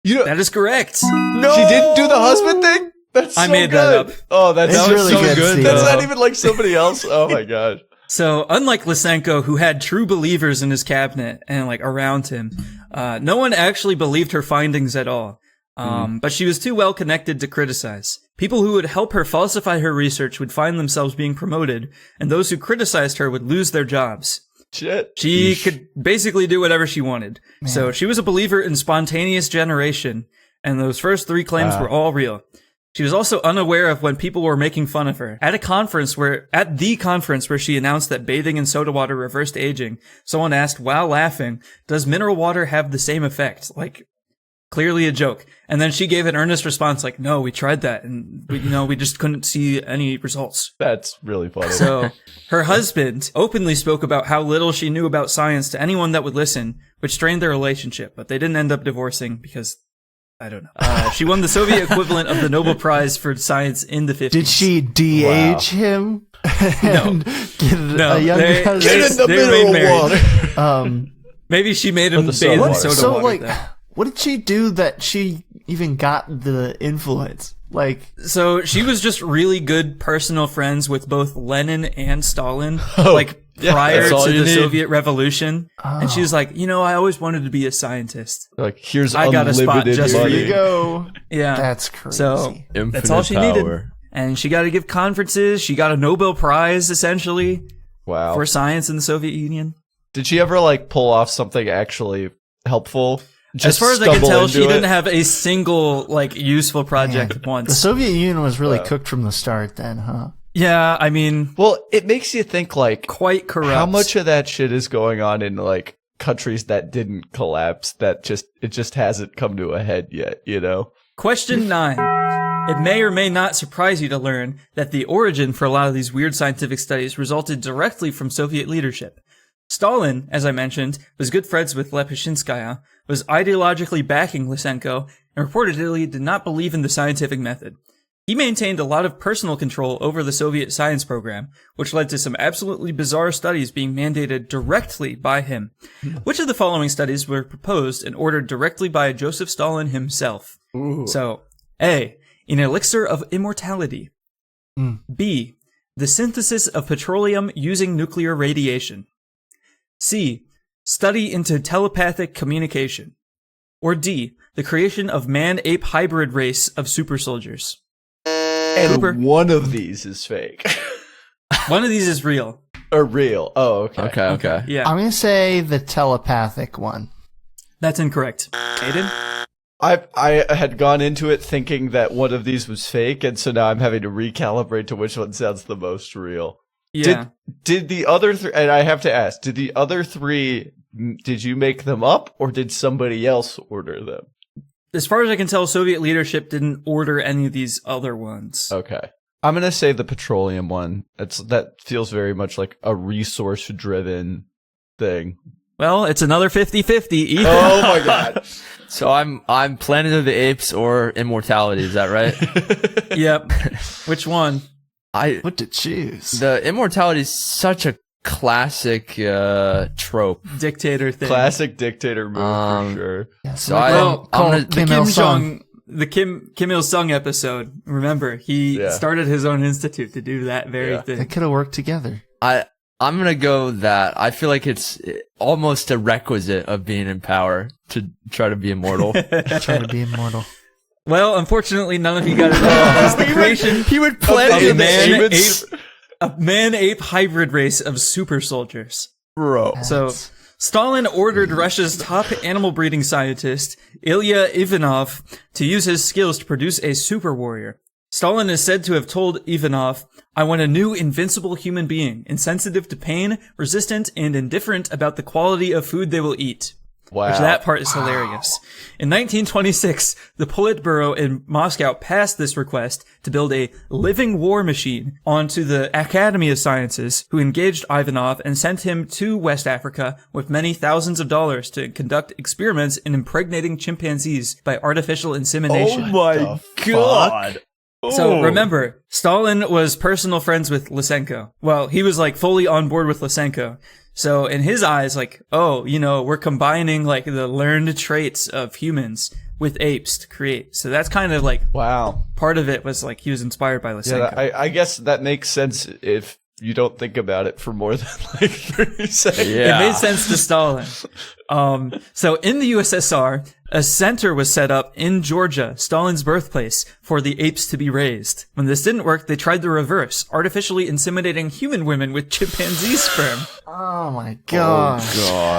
You know, That is correct. no, she didn't do the husband thing. That's I so made good. that up. Oh, that's It's so really good, good. Steve. That's not even like somebody else. Oh my god. So, unlike Lysenko, who had true believers in his cabinet and like around him, no one actually believed her findings at all. But she was too well connected to criticize. People who would help her falsify her research would find themselves being promoted, and those who criticized her would lose their jobs. Shit. She could basically do whatever she wanted. So she was a believer in spontaneous generation, and those first 3 claims were all real. She was also unaware of when people were making fun of her. At the conference where she announced that bathing in soda water reversed aging, someone asked while laughing, "Does mineral water have the same effect?" Like, clearly a joke. And then she gave an earnest response like, "No, we tried that, and we just couldn't see any results." That's really funny. So her husband openly spoke about how little she knew about science to anyone that would listen, which strained their relationship, but they didn't end up divorcing because I don't know. She won the Soviet equivalent of the Nobel Prize for Science in the 50s. Did she de-age him? No. No. A young cousin? Get in the middle of water. Maybe she made him the bathe in soda soda So, water. like, though. what did she do that she even got the influence? Like, So she was just really good personal friends with both Lenin and Stalin, yeah, prior that's all to you the need. Soviet Revolution. And she was like, I always wanted to be a scientist. Like, here's I got a spot unlimited just for money. you. go. Yeah. That's crazy. So Infinite that's all she power. needed. And she got to give conferences. She got a Nobel Prize, essentially, Wow. for science in the Soviet Union. Did she ever like pull off something actually helpful? As far as I can stumble tell, into she didn't it? have a single useful project the once. Soviet Union was really cooked from the start then, huh? Yeah, I mean, Well, it makes you think like quite corrupt. how much of that shit is going on in like countries that didn't collapse that it just hasn't come to a head yet, you know? Question 9. It may or may not surprise you to learn that the origin for a lot of these weird scientific studies resulted directly from Soviet leadership. Stalin, as I mentioned, was good friends with Lepeshinskaya, was ideologically backing Lysenko, and reportedly did not believe in the scientific method. He maintained a lot of personal control over the Soviet science program, which led to some absolutely bizarre studies being mandated directly by him. Which of the following studies were proposed and ordered directly by Joseph Stalin himself? So, A. An elixir of immortality. B. The synthesis of petroleum using nuclear radiation. C. Study into telepathic communication. Or D. The creation of man-ape hybrid race of super soldiers. And Cooper? one of these is fake. One of these is real. Or real. Oh, okay. Okay. Yeah, I'm gonna say the telepathic one. that's incorrect. Aidan? I had gone into it thinking that one of these was fake, and so now I'm having to recalibrate to which one sounds the most real. Yeah. Did the other three, and I have to ask, did the other three, did you make them up, or did somebody else order them? As far as I can tell, Soviet leadership didn't order any of these other ones. Okay. I'm going to say the petroleum one. That feels very much like a resource-driven thing. Well, it's another 50-50. Ethan. Oh my god. So I'm Planet of the Apes or Immortality. Is that right? Yep. Which one? What to choose? The Immortality is such a classic trope. Dictator thing. Classic dictator move for sure. So Well, I'm the gonna, Kim Il-sung. Kim Il-sung episode. Remember, he started his own institute to do that very They thing. could have worked together. I'm gonna go that. I feel like it's almost a requisite of being in power to try to be immortal. Try to be immortal. Well, unfortunately, none of you got it wrong. It's the creation he would of play a man-ape hybrid race of super soldiers. Bro. So, Stalin ordered Russia's top animal breeding scientist, Ilya Ivanov, to use his skills to produce a super warrior. Stalin is said to have told Ivanov, "I want a new invincible human being, insensitive to pain, resistant, and indifferent about the quality of food they will eat." Wow. Which that part is hilarious. In 1926, the Politburo in Moscow passed this request to build a living war machine onto the Academy of Sciences, who engaged Ivanov and sent him to West Africa with many thousands of dollars to conduct experiments in impregnating chimpanzees by artificial insemination. Oh my god. So remember, Stalin was personal friends with Lysenko. Well, he was like fully on board with Lysenko. So in his eyes, like, oh, we're combining like the learned traits of humans with apes to create. So that's kind of like Wow. part of it was like he was inspired by Lysenko. Yeah, I guess that makes sense if you don't think about it for more than like 30 seconds. It made sense to Stalin. So in the USSR, a center was set up in Georgia, Stalin's birthplace, for the apes to be raised. When this didn't work, they tried the reverse, artificially inseminating human women with chimpanzee sperm. Oh my god.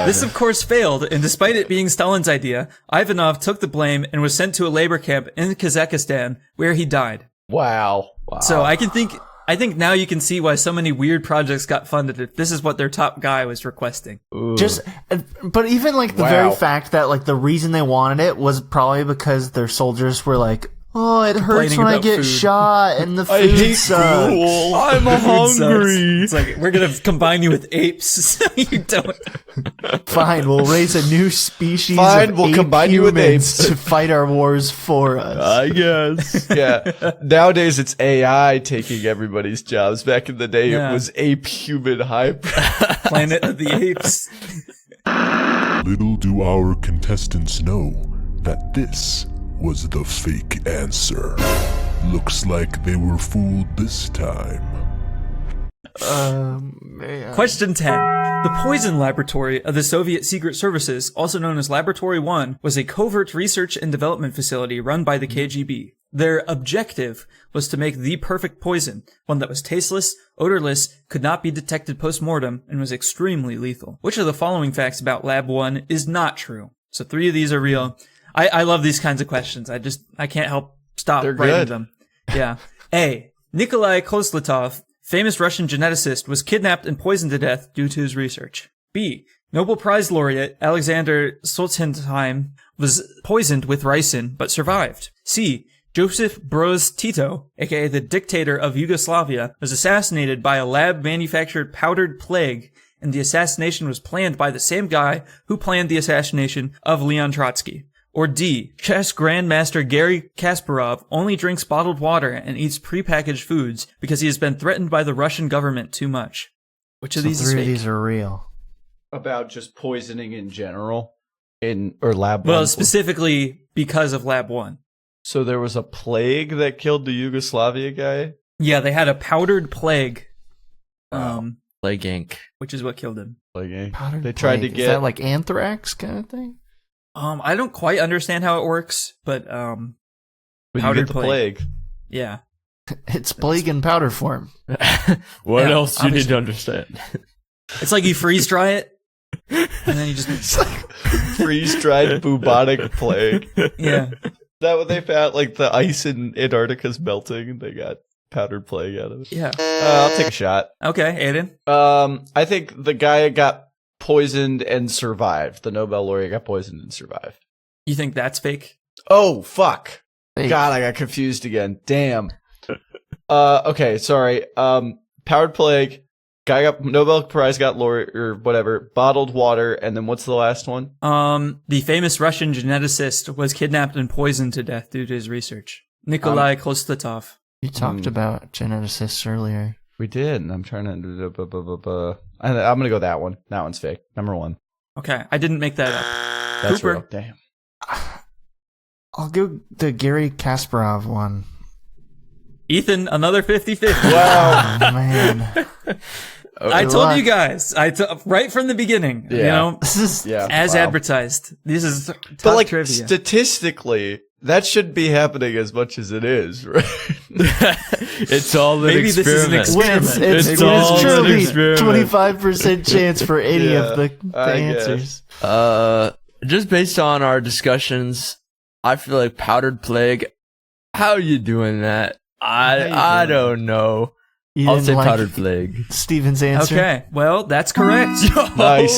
This, of course, failed, and despite it being Stalin's idea, Ivanov took the blame and was sent to a labor camp in Kazakhstan, where he died. Wow. So I think now you can see why so many weird projects got funded if this is what their top guy was requesting. But even like the Wow. very fact that like the reason they wanted it was probably because their soldiers were like Oh, it hurts Complaining when I about get food. shot and the I food hate sucks. school. I'm Food sucks. hungry. It's like, we're gonna combine you with apes so you don't. Fine, we'll raise a new species Fine, of we'll ape combine you with humans apes. to fight our wars for us. I guess. Yeah. Nowadays it's AI taking everybody's jobs. Back in the day, Yeah. it was ape-human hybrid. Planet of the Apes. Little do our contestants know that this was the fake answer. Looks like they were fooled this time. Man. Question 10. The Poison Laboratory of the Soviet Secret Services, also known as Laboratory 1, was a covert research and development facility run by the KGB. Their objective was to make the perfect poison, one that was tasteless, odorless, could not be detected post-mortem, and was extremely lethal. Which of the following facts about Lab 1 is not true? So 3 of these are real. I love these kinds of questions. I can't help stop They're writing good. them. Yeah. A. Nikolai Kozletov, famous Russian geneticist, was kidnapped and poisoned to death due to his research. B. Nobel Prize laureate Alexander Solzhenitsyn was poisoned with ricin but survived. C. Joseph Broz Tito, aka the dictator of Yugoslavia, was assassinated by a lab-manufactured powdered plague, and the assassination was planned by the same guy who planned the assassination of Leon Trotsky. Or D. Chess Grandmaster Garry Kasparov only drinks bottled water and eats prepackaged foods because he has been threatened by the Russian government too much. Which of So these is 3 of fake? these are real. About just poisoning in general or lab. Well, one. specifically because of Lab 1. So there was a plague that killed the Yugoslavia guy. Yeah, they had a powdered plague, Plague Inc. which is what killed him. Like Powdered they tried to plague. get Is that like anthrax kind of thing? I don't quite understand how it works, but when you powdered get the plague. yeah. It's plague in powder form. What Yeah, else do you need obviously. to understand? It's like you freeze dry it, and then you just It's like freeze-dried bubonic plague. yeah. Is that what they found? Like the ice in Antarctica's melting and they got powdered plague out of it. Yeah. I'll take a shot. Okay, Aidan. I think the guy got poisoned and survived. The Nobel laureate got poisoned and survived. You think that's fake? Oh, fuck. Fake. God, I got confused again. Damn. Okay, sorry. Powdered plague. Guy got Nobel Prize, got laureate or whatever. Bottled water, and then what's the last one? The famous Russian geneticist was kidnapped and poisoned to death due to his research. Nikolai Kozletov. You talked about geneticists earlier. We did. And I'm trying to. I'm gonna go that one. That one's fake. Number 1. Okay, I didn't make that up. That's Cooper. real. Damn. I'll go the Garry Kasparov one. Ethan, another 50-50. Wow. Oh, man. I Good told luck. you guys. right from the beginning. You Yeah. know, This is Yeah. as wow. advertised. This is top But like trivia. statistically, that shouldn't be happening as much as it is, right? It's all an Maybe this is an experiment. experiment. It's all an truly experiment. 25% chance for any Yeah, of the I guess. answers. Just based on our discussions, I feel like powdered plague. How are you doing that? I don't know. You I'll didn't say like powdered plague. Steven's answer. Okay, well, that's correct. Nice.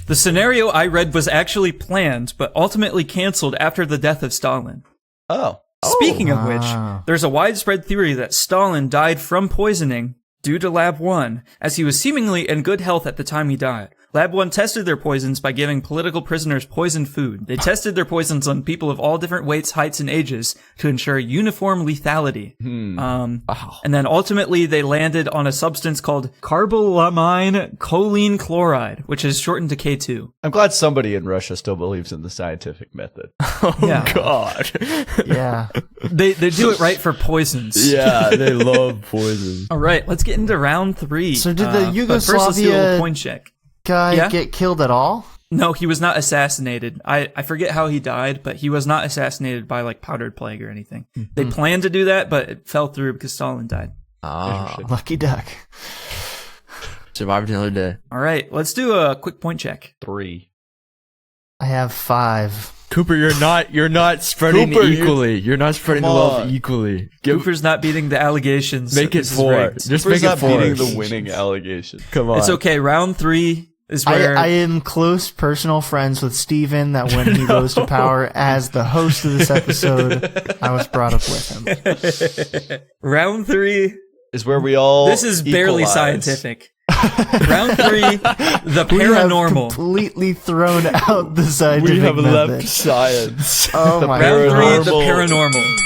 The scenario I read was actually planned, but ultimately canceled after the death of Stalin. Oh. Speaking of which, Wow. there's a widespread theory that Stalin died from poisoning due to Lab 1, as he was seemingly in good health at the time he died. Lab 1 tested their poisons by giving political prisoners poisoned food. They tested their poisons on people of all different weights, heights, and ages to ensure uniform lethality. And then ultimately they landed on a substance called carbolamine choline chloride, which is shortened to K2. I'm glad somebody in Russia still believes in the scientific method. Yeah. God. Yeah. They do it right for poisons. Yeah, they love poison. All right, let's get into round 3. So did the but first let's do a little Yugoslavia- point check. Guy Yeah? get killed at all? No, he was not assassinated. I forget how he died, but he was not assassinated by like powdered plague or anything. They planned to do that, but it fell through because Stalin died. Lucky duck. Survived another day. All right, let's do a quick point check. 3. I have 5. Cooper, you're not spreading Cooper, equally. You're not spreading the Come wealth on. equally. Cooper's not beating the allegations. Make that it this is 4. rigged. Just Cooper's make it not 4. beating the winning allegation. Come on. It's okay. Round 3. is where I am close personal friends with Steven, that when he rose to power as the host of this episode, I was brought up with him. round 3 is where we all. This is barely equalize. scientific. Round 3, the We have paranormal. completely thrown out the scientific We have method. left science. Oh my Round 3, god. the paranormal.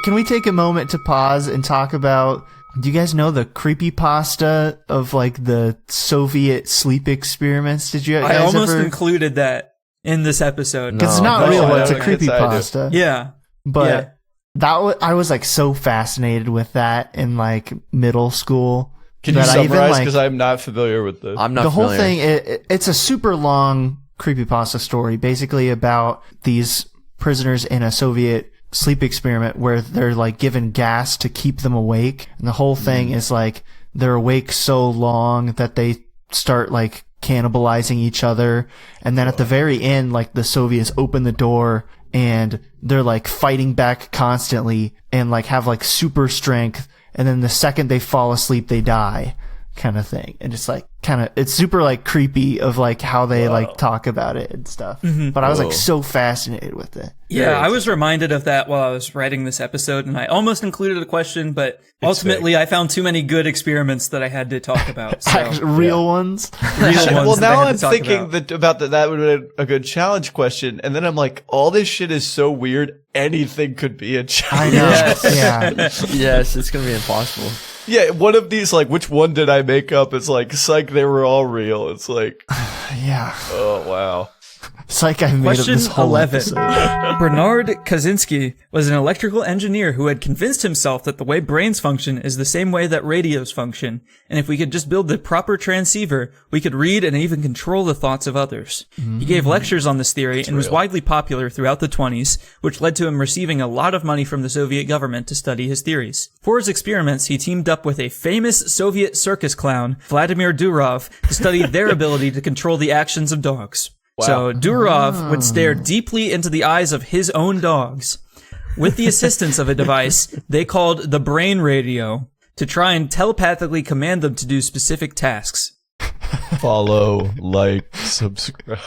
Can we take a moment to pause and talk about, do you guys know the creepypasta of like the Soviet sleep experiments? Did you I guys almost ever? included that in this episode. Because it's No, not no, real, I it's a don't think it's creepypasta. Yeah. But Yeah. I was like so fascinated with that in like middle school. Can you that I even, summarize? like, Because I'm not familiar with this. I'm not the whole familiar. thing, it's a super long creepypasta story, basically about these prisoners in a Soviet sleep experiment where they're like given gas to keep them awake. And the whole thing is like they're awake so long that they start like cannibalizing each other. And then at the very end, like the Soviets open the door and they're like fighting back constantly and like have like super strength. And then the second they fall asleep, they die, kind of thing. And it's like it's super like creepy of like how they like talk about it and stuff. But I was like so fascinated with it. Yeah, I was reminded of that while I was writing this episode, and I almost included a question, but ultimately I found too many good experiments that I had to talk about. So, Real ones. real ones Well, that I now had to I'm talk thinking about. that would be a good challenge question, and then I'm like, all this shit is so weird. Anything could be a I challenge. know. Yes. Yeah. Yes, it's gonna be impossible. Yeah, one of these, like, which one did I make up? It's like, psych, they were all real. It's like, Yeah. oh wow. It's like I made up Question this whole 11. episode. Bernard Kaczynski was an electrical engineer who had convinced himself that the way brains function is the same way that radios function, and if we could just build the proper transceiver, we could read and even control the thoughts of others. He gave lectures on this theory and was widely popular throughout the 20s, which led to him receiving a lot of money from the Soviet government to study his theories. For his experiments, he teamed up with a famous Soviet circus clown, Vladimir Durov, to study their ability to control the actions of dogs. So Durov would stare deeply into the eyes of his own dogs. With the assistance of a device they called the brain radio to try and telepathically command them to do specific tasks. Follow, like, subscribe.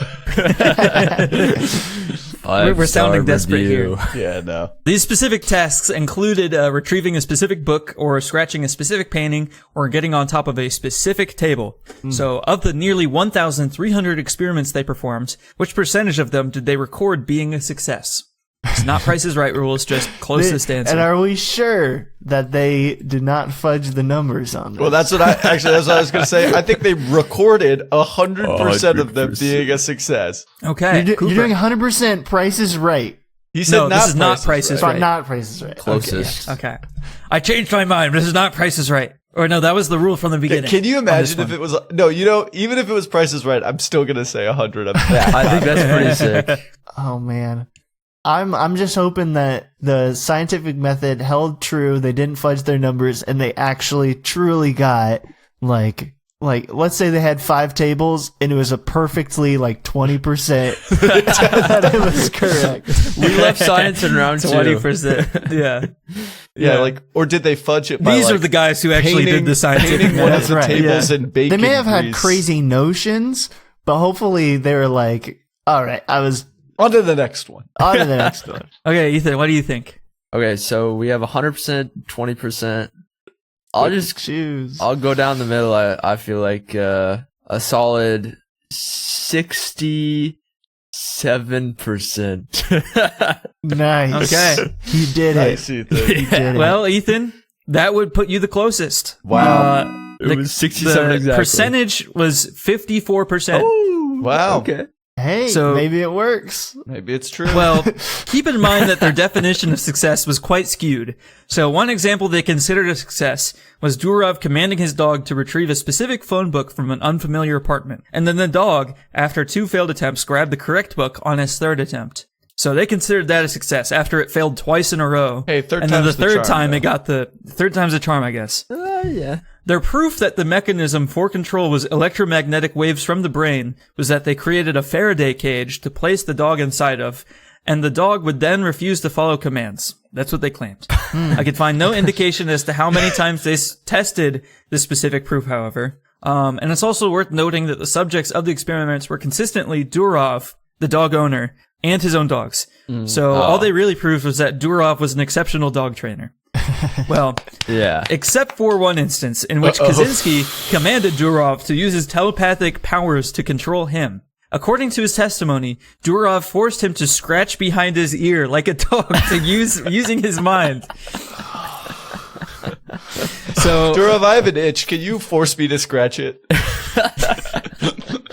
We're sounding desperate here. Yeah, no. These specific tasks included retrieving a specific book or scratching a specific painting or getting on top of a specific table. So of the nearly 1,300 experiments they performed, which percentage of them did they record being a success? It's not Price is Right rules, just closest answer. And are we sure that they did not fudge the numbers on this? Well, that's what I was going to say. I think they recorded 100% of them 100%. being a success. Okay, You're Cooper. doing 100% Price is Right. He said No, this is not Price is But Right. not Price is Right. Closest. Okay. I changed my mind. This is not Price is Right. Or no, that was the rule from the beginning. Can you on this imagine if one. it was no? You know, even if it was Price is Right, I'm still gonna say 100. I'm that. I think that's pretty sick. Oh man. I'm just hoping that the scientific method held true, they didn't fudge their numbers, and they actually truly got like let's say they had 5 tables and it was a perfectly like 20% that it was correct. We left science in round 2. 20%. Yeah. yeah, like, or did they fudge it? By, These like, are the guys who actually painting, did the scientific painting one method. of the That's right, tables yeah. in bacon. They may have had grease. crazy notions, but hopefully they were like, all right, I was On to the next one. on to the next one. Okay, Ethan, what do you think? Okay, so we have 100%, 20%. I'll go down the middle. I feel like a solid 67%. Nice. Okay. You did Nice, it. Ethan. You did it. Well, Ethan, that would put you the closest. Wow. It was 67 the exactly. percentage was 54%. Wow. Okay. Hey, So- maybe it works. Maybe it's true. Well, keep in mind that their definition of success was quite skewed. So one example they considered a success was Durov commanding his dog to retrieve a specific phone book from an unfamiliar apartment. And then the dog, after 2 failed attempts, grabbed the correct book on his 3rd attempt. So they considered that a success after it failed twice in a row. Hey, third and then the time's the third charm, time though. it got the third time's a charm, I guess. Yeah. Their proof that the mechanism for control was electromagnetic waves from the brain was that they created a Faraday cage to place the dog inside of, and the dog would then refuse to follow commands. That's what they claimed. I could find no indication as to how many times they tested this specific proof, however. And it's also worth noting that the subjects of the experiments were consistently Durov, the dog owner, and his own dogs. So all they really proved was that Durov was an exceptional dog trainer. Well, Yeah. except for one instance in which Kaczynski commanded Durov to use his telepathic powers to control him. According to his testimony, Durov forced him to scratch behind his ear like a dog using his mind. So Durov, I have an itch. Can you force me to scratch it?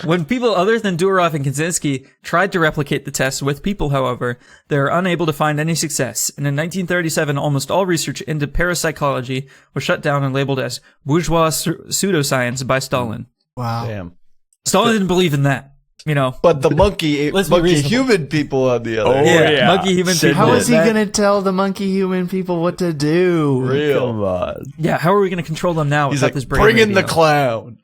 when people other than Durov and Kaczynski tried to replicate the test with people, however, they were unable to find any success. And in 1937, almost all research into parapsychology was shut down and labeled as bourgeois pseudoscience by Stalin. Wow. Damn. Stalin didn't believe in that, you know. But the monkey reasonable. human people on the other. Yeah, monkey human people. How is he going to tell the monkey human people what to do? Real. Come on. Yeah, how are we going to control them now He's without like, this brain bring in the radio? clown.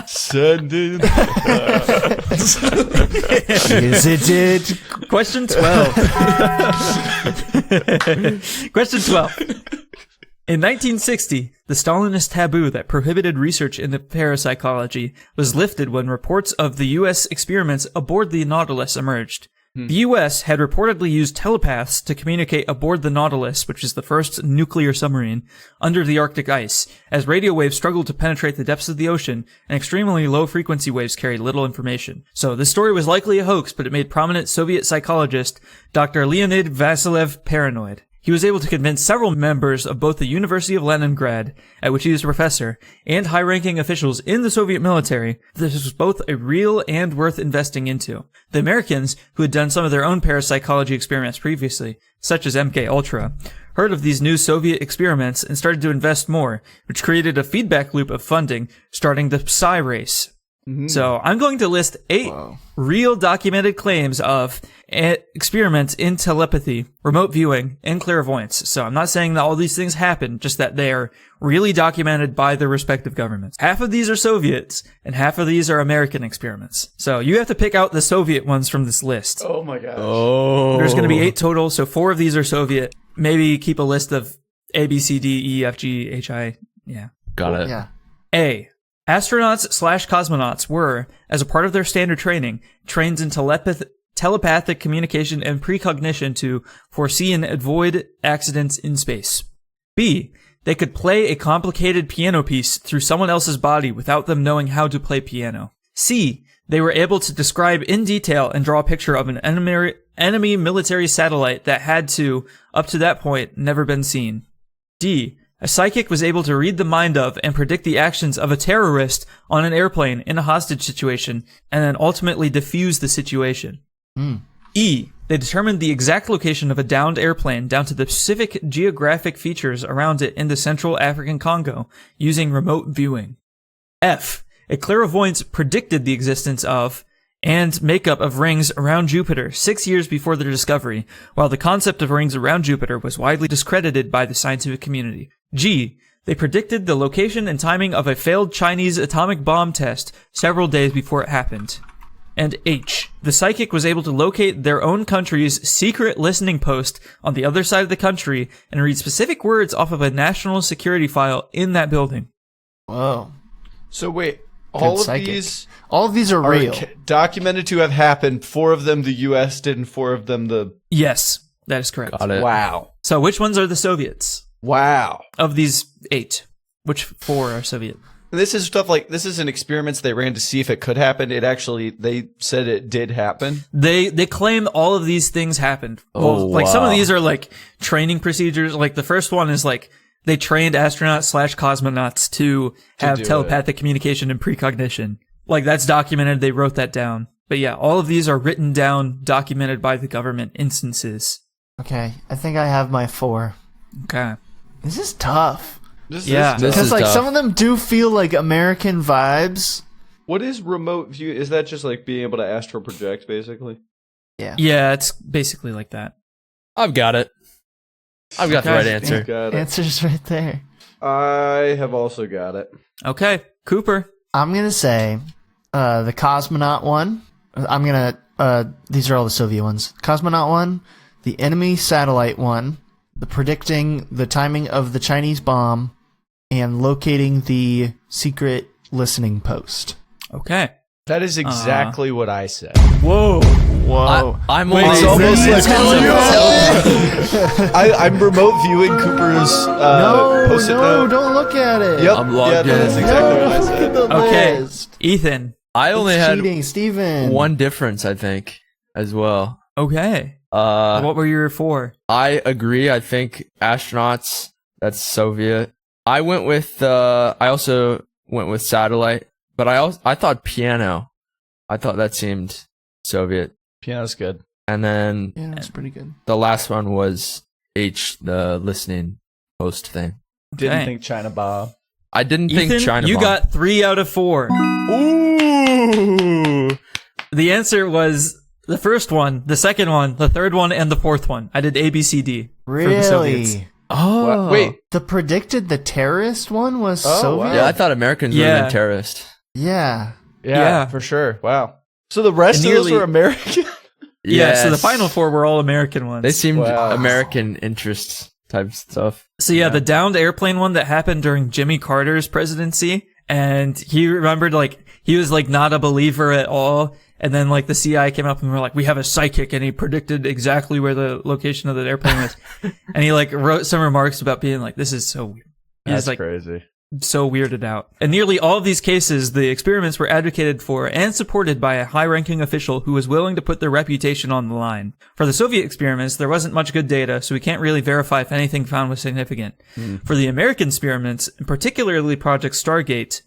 Send in the Is it it? Question 12. Question 12. In 1960, the Stalinist taboo that prohibited research into parapsychology was lifted when reports of the U.S. experiments aboard the Nautilus emerged. The U.S. had reportedly used telepaths to communicate aboard the Nautilus, which is the first nuclear submarine, under the Arctic ice, as radio waves struggled to penetrate the depths of the ocean, and extremely low frequency waves carried little information. So this story was likely a hoax, but it made prominent Soviet psychologist Dr. Leonid Vasilev paranoid. He was able to convince several members of both the University of Leningrad, at which he was a professor, and high-ranking officials in the Soviet military that this was both a real and worth investing into. The Americans, who had done some of their own parapsychology experiments previously, such as MKUltra, heard of these new Soviet experiments and started to invest more, which created a feedback loop of funding, starting the Psi race. So I'm going to list 8 real documented claims of experiments in telepathy, remote viewing, and clairvoyance. So I'm not saying that all these things happen, just that they are really documented by their respective governments. Half of these are Soviets, and half of these are American experiments. So you have to pick out the Soviet ones from this list. Oh my gosh. Oh. There's going to be 8 total, so 4 of these are Soviet. Maybe keep a list of A, B, C, D, E, F, G, H, I. Yeah. Got it. Yeah. A. Astronauts/cosmonauts were, as a part of their standard training, trained in telepathic communication and precognition to foresee and avoid accidents in space. B. They could play a complicated piano piece through someone else's body without them knowing how to play piano. C. They were able to describe in detail and draw a picture of an enemy military satellite that had up to that point, never been seen. D. A psychic was able to read the mind of and predict the actions of a terrorist on an airplane in a hostage situation, and then ultimately defuse the situation. E. They determined the exact location of a downed airplane down to the specific geographic features around it in the Central African Congo, using remote viewing. F. A clairvoyant predicted the existence of and makeup of rings around Jupiter 6 years before their discovery, while the concept of rings around Jupiter was widely discredited by the scientific community. G. They predicted the location and timing of a failed Chinese atomic bomb test several days before it happened. And H. The psychic was able to locate their own country's secret listening post on the other side of the country and read specific words off of a national security file in that building. Whoa. So wait, all of psychic. these are real. documented to have happened. 4 of them the U.S. did, and 4 of them the... Yes, that is correct. Got it. Wow. So which ones are the Soviets? Wow. Of these 8, which 4 are Soviet? And this is stuff like, this isn't experiments they ran to see if it could happen. It actually, they said it did happen. They claim all of these things happened. Well, like some of these are like training procedures. Like the first one is like they trained astronauts/cosmonauts to have telepathic communication and precognition. Like that's documented. They wrote that down. But yeah, all of these are written down, documented by the government instances. Okay, I think I have my 4. Okay. This is tough. This Yeah. is This Because is like tough. some of them do feel like American vibes. What is remote view? Is that just like being able to astral project, basically? Yeah, it's basically like that. I've got it. I've got the Okay. right answer. Got it. Answer's right there. I have also got it. Okay, Cooper. I'm gonna say the cosmonaut one. I'm gonna these are all the Soviet ones. Cosmonaut one, the enemy satellite one, the predicting the timing of the Chinese bomb, and locating the secret listening post. Okay. That is exactly what I said. Whoa. Whoa. I'm Wait, only It's almost Tell like I'm remote viewing Cooper's post-it no, note. don't look at it. Yep. I'm logged yeah, that in. is exactly what I Look said. at the Okay. list. Ethan. I only It's had cheating, Steven. one difference, I think, as well. Okay. What were your 4? I agree. I think astronauts, that's Soviet. I also went with satellite, but I thought piano. I thought that seemed Soviet. Piano's good. And then Yeah, that's pretty good. the last one was H, the listening post thing. Didn't Okay. think China bomb. I didn't Ethan, think China you bomb. got 3 out of 4. Ooh. The answer was the first one, the second one, the third one, and the fourth one. I did A, B, C, D. For the Soviets. Really? Oh. Wait. The terrorist one was Oh, Soviet? wow. Yeah, I thought Americans would have Yeah. been terrorists. Yeah. Yeah, Yeah. for sure. Wow. So the rest And of those nearly- were American? Yeah, so the Yes. final 4 were all American ones. They seemed Wow. American interests type stuff. So yeah, the downed airplane one that happened during Jimmy Carter's presidency, and he remembered he was not a believer at all, and then the CIA came up and were like, we have a psychic, and he predicted exactly where the location of the airplane was, and he wrote some remarks about being like, this is so weird. He's That's crazy. so weirded out. In nearly all of these cases, the experiments were advocated for and supported by a high-ranking official who was willing to put their reputation on the line. For the Soviet experiments, there wasn't much good data, so we can't really verify if anything found was significant. For the American experiments, and particularly Project Stargate,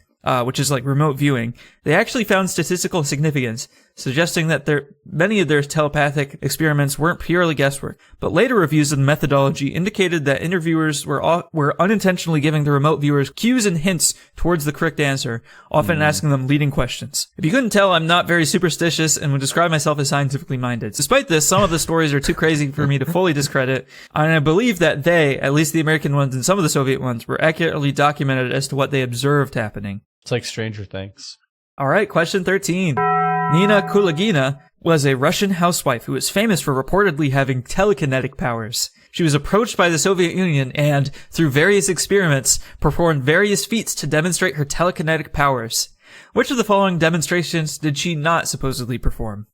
which is remote viewing, they actually found statistical significance, suggesting that many of their telepathic experiments weren't purely guesswork. But later reviews of the methodology indicated that interviewers were unintentionally giving the remote viewers cues and hints towards the correct answer, often asking them leading questions. If you couldn't tell, I'm not very superstitious and would describe myself as scientifically minded. Despite this, some of the stories are too crazy for me to fully discredit, and I believe that they, at least the American ones and some of the Soviet ones, were accurately documented as to what they observed happening. It's like Stranger Things. All right, question 13. Nina Kulagina was a Russian housewife who was famous for reportedly having telekinetic powers. She was approached by the Soviet Union and, through various experiments, performed various feats to demonstrate her telekinetic powers. Which of the following demonstrations did she not supposedly perform?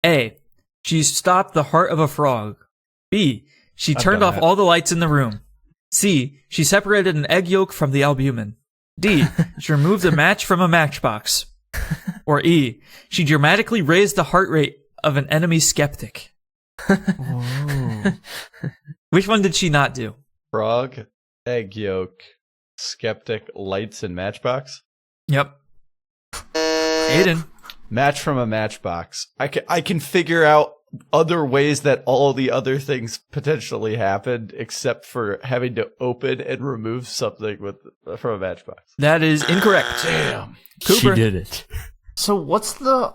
A. She stopped the heart of a frog. B. She turned done off that. all the lights in the room. C. She separated an egg yolk from the albumin. D. She removed a match from a matchbox. Or E. She dramatically raised the heart rate of an enemy skeptic. Which one did she not do? Frog, egg yolk, skeptic, lights, and matchbox. Yep. Aiden. Match from a matchbox. I can figure out other ways that all the other things potentially happened, except for having to open and remove something from a matchbox. That is incorrect. Damn. Cooper. She did it. So what's the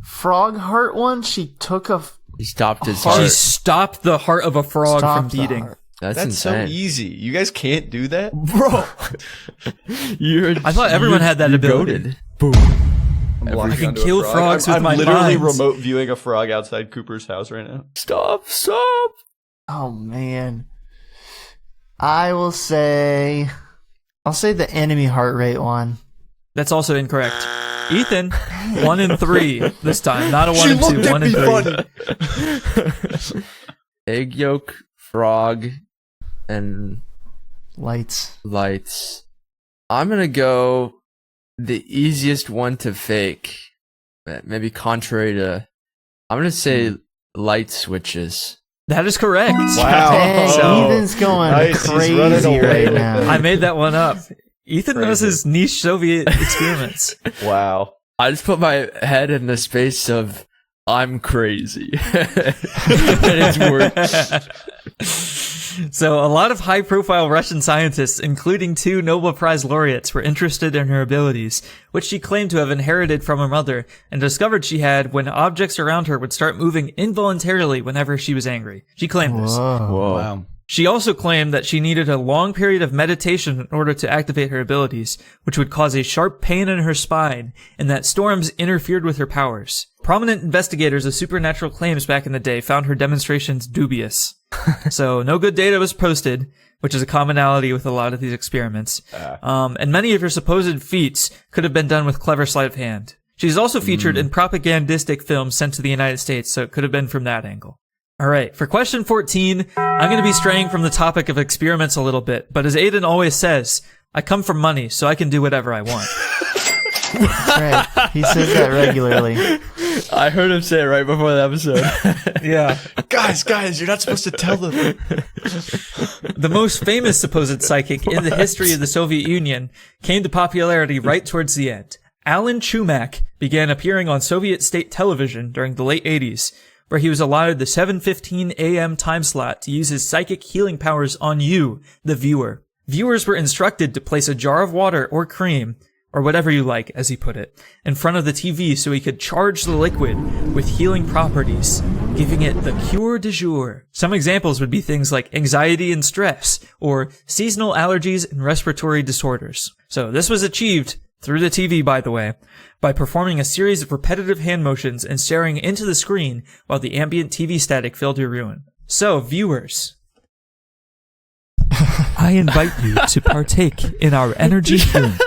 frog heart one? She took a He stopped his She heart. stopped the heart of a frog from stopped the beating. heart. That's so insane. easy. You guys can't do that? Bro. I thought everyone had that ability. Goated. Boom. I can kill frogs with I'm my literally mind. remote viewing a frog outside Cooper's house right now. Stop. Oh man. I'll say the enemy heart rate one. That's also incorrect. Ethan, 1 and 3 this time. Not a 1 and 2, 1 and 3. Egg yolk, frog, and Lights. lights. I'm gonna go the easiest one to fake. Maybe contrary to... I'm gonna say light switches. That is correct. Wow. Dang, So- Ethan's going Nice, he's running crazy away. right now. I made that one up. Ethan knows Crazy. his niche Soviet experiments. Wow. I just put my head in the space of I'm crazy. And it's worked. So a lot of high-profile Russian scientists, including 2 Nobel Prize laureates, were interested in her abilities, which she claimed to have inherited from her mother, and discovered she had when objects around her would start moving involuntarily whenever she was angry. She claimed this. Whoa. Wow. She also claimed that she needed a long period of meditation in order to activate her abilities, which would cause a sharp pain in her spine, and that storms interfered with her powers. Prominent investigators of supernatural claims back in the day found her demonstrations dubious. So no good data was posted, which is a commonality with a lot of these experiments. And many of her supposed feats could have been done with clever sleight of hand. She's also featured in propagandistic films sent to the United States, so it could have been from that angle. All right, for question 14, I'm going to be straying from the topic of experiments a little bit, but as Aidan always says, I come from money, so I can do whatever I want. Right. He says that regularly. I heard him say it right before the episode. Yeah. Guys, you're not supposed to tell them. The most famous supposed psychic in the history of the Soviet Union came to popularity right towards the end. Alan Chumak began appearing on Soviet state television during the late 80s, where he was allotted the 7:15 a.m. time slot to use his psychic healing powers on you, the viewer. Viewers were instructed to place a jar of water or cream, or whatever you like, as he put it, in front of the TV so he could charge the liquid with healing properties, giving it the cure du jour. Some examples would be things like anxiety and stress, or seasonal allergies and respiratory disorders. So this was achieved through the TV, by the way, by performing a series of repetitive hand motions and staring into the screen while the ambient TV static filled your room. So, viewers, I invite you to partake in our energy healing.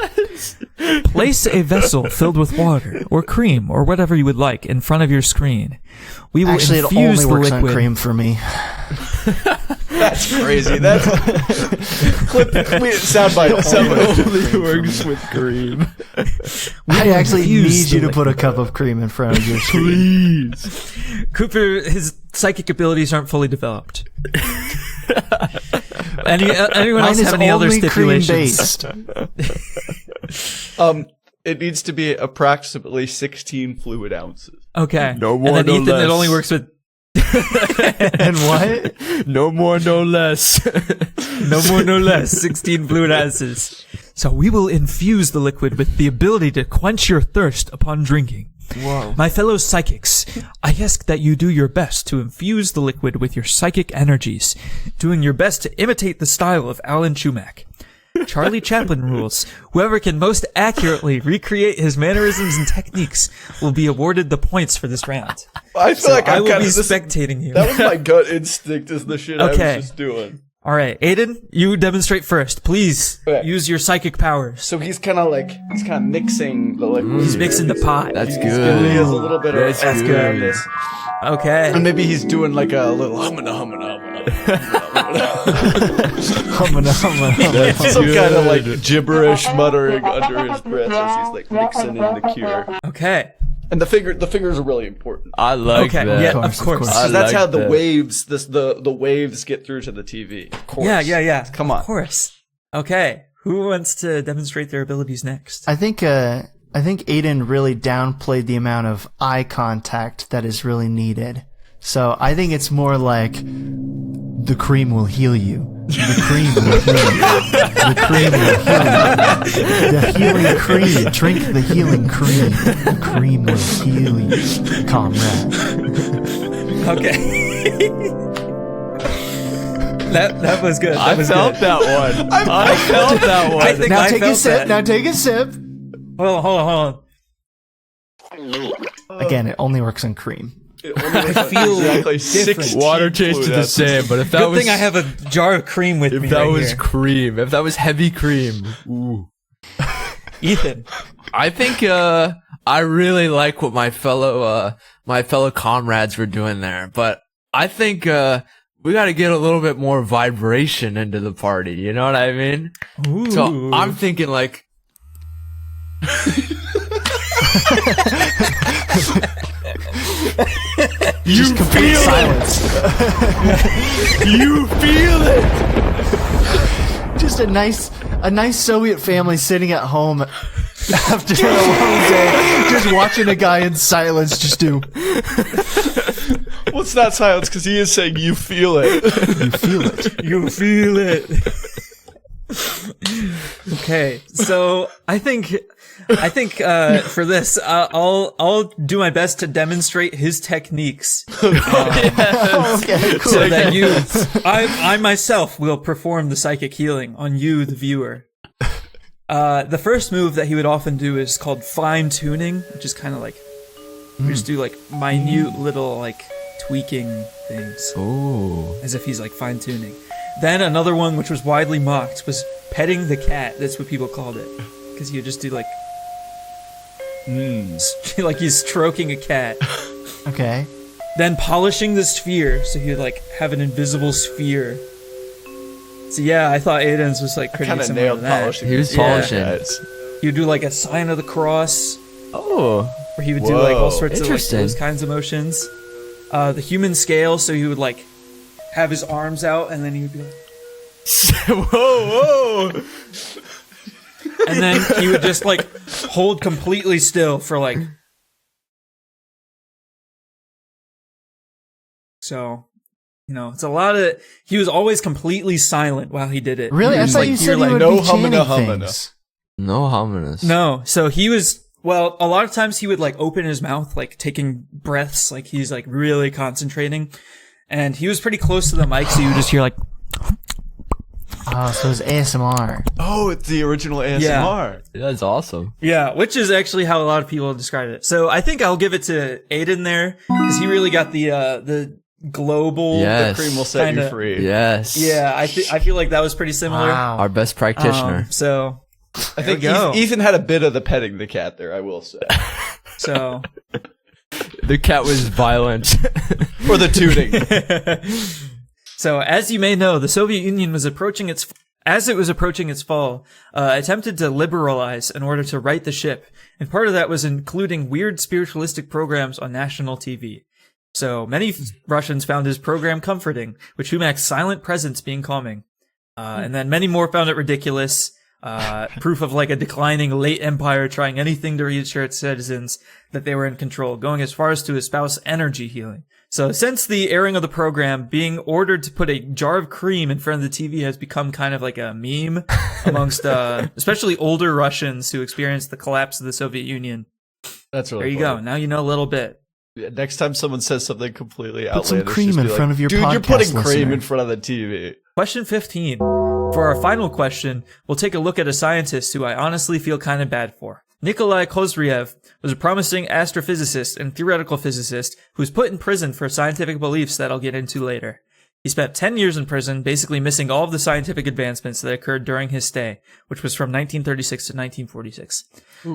Place a vessel filled with water or cream or whatever you would like in front of your screen. We will Actually, it infuse only the works liquid. on cream for me. That's crazy. That's soundbite. Only works with cream. I actually infuse need you the to put a liquid. cup of cream in front of your screen. Please. Cooper, his psychic abilities aren't fully developed. Anyone else Mine is have any other only cream stipulations? based. It needs to be approximately 16 fluid ounces. Okay. No more, and then no Ethan, less. it only works with And what? No more, no less. no more, no less, 16 fluid ounces. So we will infuse the liquid with the ability to quench your thirst upon drinking. Whoa. My fellow psychics, I ask that you do your best to infuse the liquid with your psychic energies, doing your best to imitate the style of Alan Chumak. Charlie Chaplin rules. Whoever can most accurately recreate his mannerisms and techniques will be awarded the points for this round. I feel like I I'm will kind be of spectating you. That was my gut instinct. Is the shit Okay. I was just doing. All right, Aidan, you demonstrate first. Please Okay. use your psychic powers. So he's kind of mixing the liquid. He's mixing the pot. That's He good. has a little bit of That's good. madness. Okay. And maybe he's doing like a little humana. Some kind of like gibberish muttering under his breath as he's like mixing in the cure. Okay. And the fingers are really important. I like Okay. that. Yeah, Of of course, of course. course. Because I that's like how the that. waves, the waves get through to the TV. Of course. Yeah. Come on. Of course. Okay. Who wants to demonstrate their abilities next? I think Aidan really downplayed the amount of eye contact that is really needed. So I think it's more like the cream will heal you. The cream will heal you. The cream will heal you. The healing cream. Drink the healing cream. The cream will heal you, comrade. Okay. that was good. That I was felt good. that one. I felt that one. I think Now I take a felt sip. that. Now take a sip. Hold on. Again, it only works on cream. I feel exactly different. 16 Water tasted fluid the ounces. same, but if that Good was thing I have a jar of cream with me if that right was here. cream, if that was heavy cream, ooh. Ethan. I think I really like what my fellow comrades were doing there, but I think we got to get a little bit more vibration into the party. You know what I mean? Ooh. So I'm thinking like. Just complete silence. You feel it. Just a nice Soviet family sitting at home after a long day, just watching a guy in silence just do. Well, it's not silence because he is saying you feel it. You feel it. You feel it. Okay, so I think for this, I'll do my best to demonstrate his techniques, Okay, cool. so that I myself will perform the psychic healing on you, the viewer. The first move that he would often do is called fine tuning, which is kind of like we just do like minute little like tweaking things. Ooh. As if he's like fine tuning. Then another one which was widely mocked was petting the cat. That's what people called it. Because he would just do like like he's stroking a cat. Okay. Then polishing the sphere, so he would like have an invisible sphere. So yeah, I thought Aidan's was like pretty Kind of similar to nailed that. polishing. He was Yeah. polishing. Guys. He would do like a sign of the cross, Oh. where he would do like all Whoa. sorts of like Interesting. those kinds of motions. The human scale, so he would like have his arms out, and then he would be like, Whoa. and then he would just like hold completely still for like. So, you know, it's a lot of. He was always completely silent while he did it. Really? He I was, thought like, you hear, said he like, would no be chanting humana. things. No ominous. No, so he was. Well, a lot of times he would like open his mouth, like taking breaths, like he's like really concentrating, and he was pretty close to the mic, so you would just hear like. Oh, so it's ASMR. Oh, it's the original ASMR. That's awesome. Yeah, which is actually how a lot of people describe it. So I think I'll give it to Aidan there because he really got the global. Yes. Cream will set Kinda- you free. Yes. Yeah, I feel like that was pretty similar. Wow. Our best practitioner. So I think There we go. Ethan had a bit of the petting the cat there, I will say. so The cat was violent. Or the tooting. So, as you may know, the Soviet Union was approaching its fall, attempted to liberalize in order to right the ship, and part of that was including weird spiritualistic programs on national TV. So, many Russians found his program comforting, with Shumak's silent presence being calming. And then many more found it ridiculous, proof of like a declining late empire trying anything to reassure its citizens that they were in control, going as far as to espouse energy healing. So since the airing of the program, being ordered to put a jar of cream in front of the TV has become kind of like a meme amongst especially older Russians who experienced the collapse of the Soviet Union. That's really There you go. Now you know a little bit. Yeah, next time someone says something completely Put outlandish, some cream just in be front of your dude, podcast you're putting cream listener." in front of the TV. Question 15. For our final question, we'll take a look at a scientist who I honestly feel kind of bad for. Nikolai Kozyriev was a promising astrophysicist and theoretical physicist who was put in prison for scientific beliefs that I'll get into later. He spent 10 years in prison, basically missing all of the scientific advancements that occurred during his stay, which was from 1936 to 1946.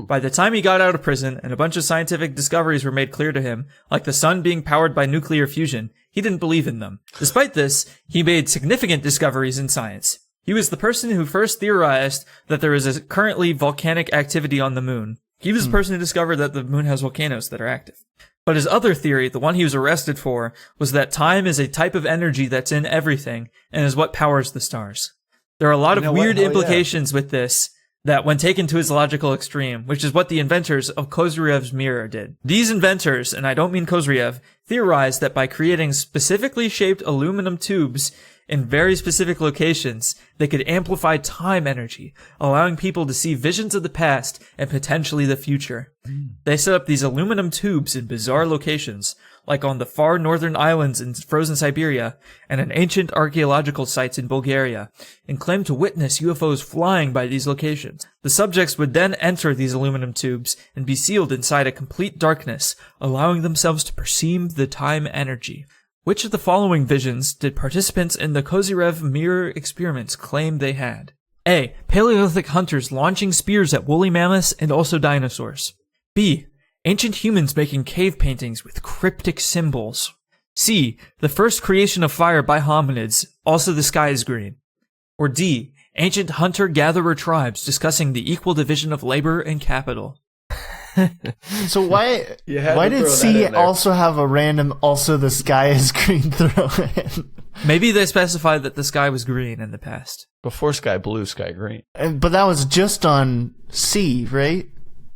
By the time he got out of prison and a bunch of scientific discoveries were made clear to him, like the sun being powered by nuclear fusion, he didn't believe in them. Despite this, he made significant discoveries in science. He was the person who first theorized that there is currently volcanic activity on the moon. He was the person who discovered that the moon has volcanoes that are active. But his other theory, the one he was arrested for, was that time is a type of energy that's in everything and is what powers the stars. There are a lot of weird implications with this that when taken to its logical extreme, which is what the inventors of Kozyriev's mirror did. These inventors, and I don't mean Kozyriev, theorized that by creating specifically shaped aluminum tubes in very specific locations, they could amplify time energy, allowing people to see visions of the past and potentially the future. They set up these aluminum tubes in bizarre locations, like on the far northern islands in frozen Siberia and in ancient archaeological sites in Bulgaria, and claimed to witness UFOs flying by these locations. The subjects would then enter these aluminum tubes and be sealed inside a complete darkness, allowing themselves to perceive the time energy. Which of the following visions did participants in the Kozyriev mirror experiments claim they had? A. Paleolithic hunters launching spears at woolly mammoths and also dinosaurs. B. Ancient humans making cave paintings with cryptic symbols. C. The first creation of fire by hominids, also the sky is green. Or D. Ancient hunter-gatherer tribes discussing the equal division of labor and capital. So why You had why to did throw that C in there. also have a random also the sky is green throw in? Maybe they specified that the sky was green in the past. Before sky blue, sky green. But that was just on C, right?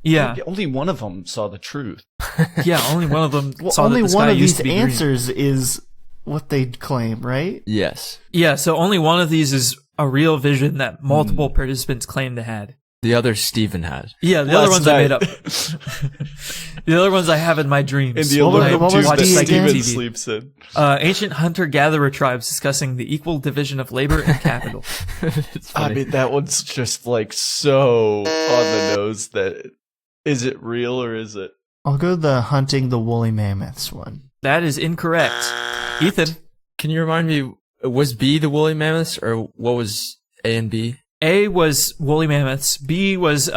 Yeah, Only one of them saw the truth. yeah, only one of them Well, saw only that the one sky of used these to be green. answers is what they claim, right? Yes. Yeah, so only one of these is a real vision that multiple participants claim to had. The other Steven had. Yeah, the other Last ones I made night. up. The other ones I have in my dreams. In the What was- aluminum what tube was that D again? Steven sleeps in. Ancient hunter-gatherer tribes discussing the equal division of labor and capital. It's I funny. mean, that one's just like so on the nose that is it real or is it? I'll go the hunting the woolly mammoths one. That is incorrect. Ethan. Can you remind me, was B the woolly mammoths, or what was A and B? A was woolly mammoths. B was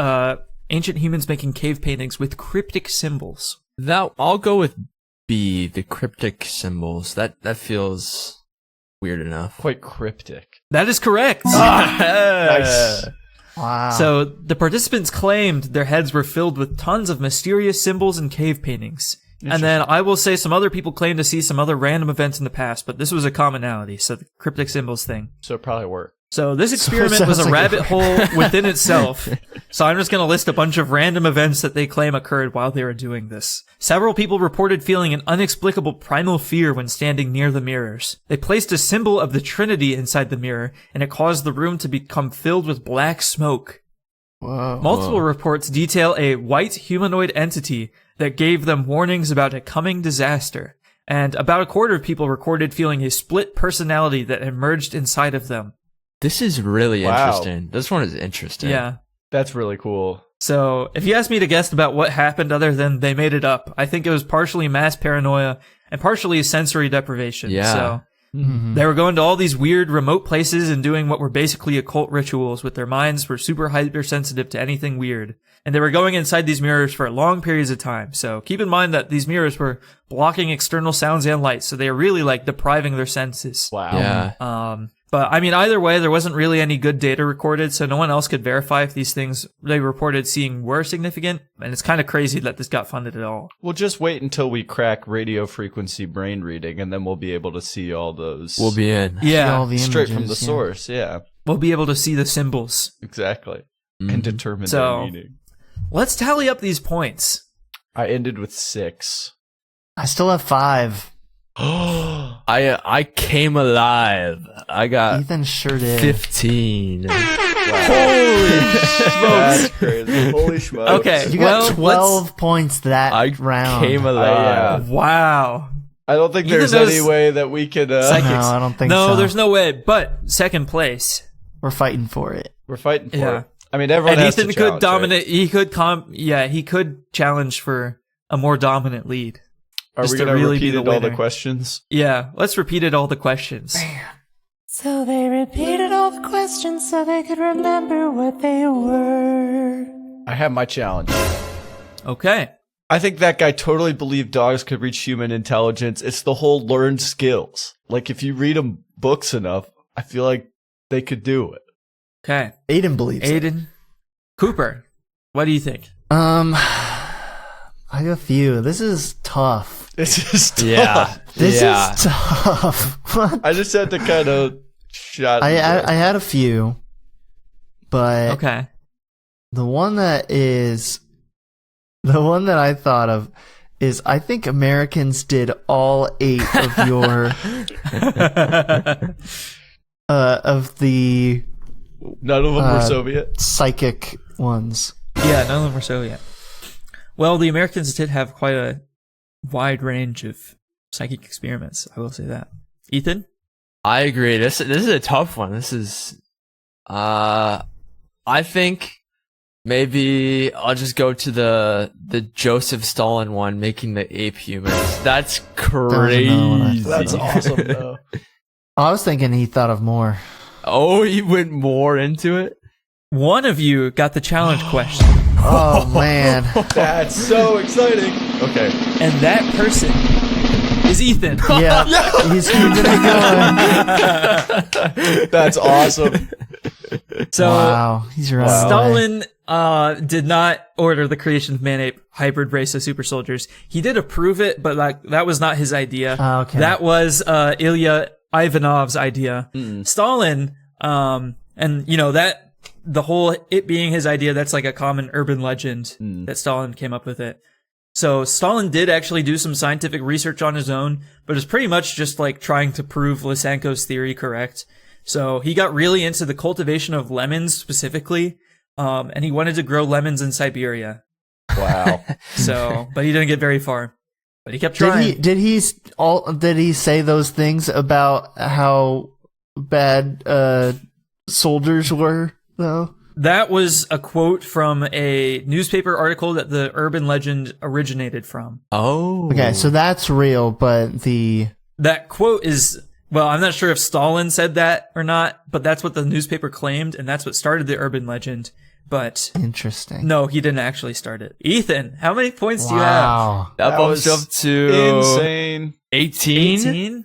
ancient humans making cave paintings with cryptic symbols. I'll go with B, the cryptic symbols. That feels weird enough. Quite cryptic. That is correct. Nice. Wow. So the participants claimed their heads were filled with tons of mysterious symbols and cave paintings. And then I will say some other people claimed to see some other random events in the past, but this was a commonality. So the cryptic symbols thing. So it probably worked. So this experiment was a rabbit hole within itself. So I'm just going to list a bunch of random events that they claim occurred while they were doing this. Several people reported feeling an inexplicable primal fear when standing near the mirrors. They placed a symbol of the Trinity inside the mirror, and it caused the room to become filled with black smoke. Whoa. Multiple reports detail a white humanoid entity that gave them warnings about a coming disaster. And about a quarter of people recorded feeling a split personality that emerged inside of them. This is really Wow. interesting. This one is interesting. Yeah. That's really cool. So, if you ask me to guess about what happened other than they made it up, I think it was partially mass paranoia and partially sensory deprivation. Yeah. So, they were going to all these weird remote places and doing what were basically occult rituals with their minds were super hypersensitive to anything weird. And they were going inside these mirrors for long periods of time. So, keep in mind that these mirrors were blocking external sounds and light. So, they were really like depriving their senses. Wow. Yeah. But I mean, either way, there wasn't really any good data recorded, so no one else could verify if these things they reported seeing were significant. And it's kind of crazy that this got funded at all. We'll just wait until we crack radio frequency brain reading, and then we'll be able to see all those. We'll be in. All Yeah, the straight from the images, yeah. source. Yeah, we'll be able to see the symbols. exactly. Mhm. And determine So- their meaning. Let's tally up these points. I ended with 6. I still have 5. I came alive. I got Ethan sure did. 15. That's crazy. Holy smokes. Okay, You well, got 12 points that I round. came alive. Wow. I don't think Either there's those- any way that we could. Psychics. No, I don't think No, so. there's no way. But second place. We're fighting for it. We're fighting for Yeah. it. I mean, everyone And has Ethan to could challenge, dominate. He could he could challenge for a more dominant lead. Right? Are just we to going to really be repeat the all the winner. questions? Yeah, let's repeat it all the questions. So they repeated all the questions so they could remember what they were. I have my challenge. Okay. I think that guy totally believed dogs could reach human intelligence. It's the whole learned skills. Like, if you read them books enough, I feel like they could do it. Okay. Aidan believes it. Aidan. Cooper, what do you think? I have a few. This is tough. It's just tough. Yeah. This yeah. is tough. I just had to kind of shot. I had a few, but Okay. the one that I thought of is I think Americans did all 8 of your of the None of them were Soviet. psychic ones. Yeah, none of them were Soviet. Well, the Americans did have quite a wide range of psychic experiments. I will say that. Ethan? I agree. This is a tough one. This is, I think maybe I'll just go to the Joseph Stalin one, making the ape humans. That's crazy. That's awesome, though. I was thinking he thought of more. Oh, he went more into it? One of you got the challenge question, Oh man. That's so exciting. Okay. and that person is Ethan. Yeah. He's keeping it going. That's awesome. So Wow. He's right. Stalin did not order the creation of man-ape hybrid race of super soldiers. He did approve it, but like that was not his idea. Oh, okay. That was Ilya Ivanov's idea. Stalin, and you know that the whole it being his idea, that's like a common urban legend that Stalin came up with it. So Stalin did actually do some scientific research on his own, but it's pretty much just like trying to prove Lysenko's theory correct. So he got really into the cultivation of lemons specifically, and he wanted to grow lemons in Siberia. Wow. So, but he didn't get very far. But he kept trying. Did he say those things about how bad soldiers were though? That was a quote from a newspaper article that the urban legend originated from. Oh. Okay, so that's real, but the that quote is, well, I'm not sure if Stalin said that or not, but that's what the newspaper claimed, and that's what started the urban legend. But interesting. No, he didn't actually start it. Ethan, how many points do you have? Wow. That bumps up to insane. 18. 18?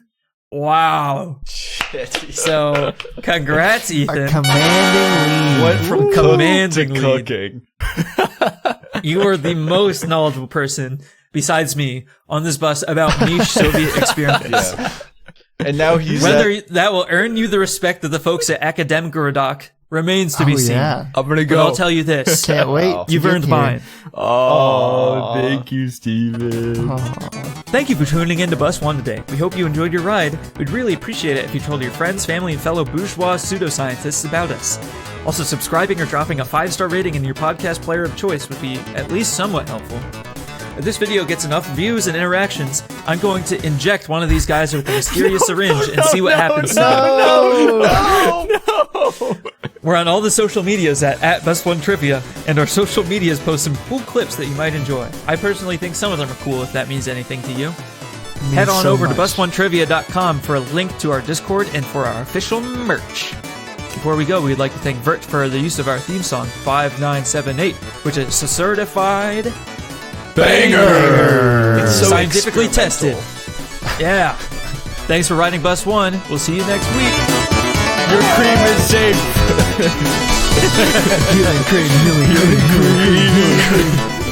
Wow. Shit. So, congrats, A Ethan. commanding lead. Went from Commanding cook to lead. cooking. You are the most knowledgeable person, besides me, on this bus about niche Soviet experiments. Yeah. And now he's Whether that will earn you the respect of the folks at Akademgorodok remains to be seen. Yeah. I'm gonna But go. I'll tell you this. Can't wait. to You've get earned here. mine. Oh, thank you, Steven. Thank you for tuning in to Bus One today. We hope you enjoyed your ride. We'd really appreciate it if you told your friends, family, and fellow bourgeois pseudoscientists about us. Also, subscribing or dropping a 5-star rating in your podcast player of choice would be at least somewhat helpful. If this video gets enough views and interactions, I'm going to inject one of these guys with a mysterious syringe and see what happens to them. We're on all the social medias at Best1Trivia, and our social medias post some cool clips that you might enjoy. I personally think some of them are cool if that means anything to you. Head on over to bus1trivia.com for a link to our Discord and for our official merch. Before we go, we'd like to thank Vert for the use of our theme song, 5978, which is a certified banger! It's so scientifically tested. Yeah. Thanks for riding Bus One. We'll see you next week. Your cream is safe. Healing cream, healing cream, healing cream.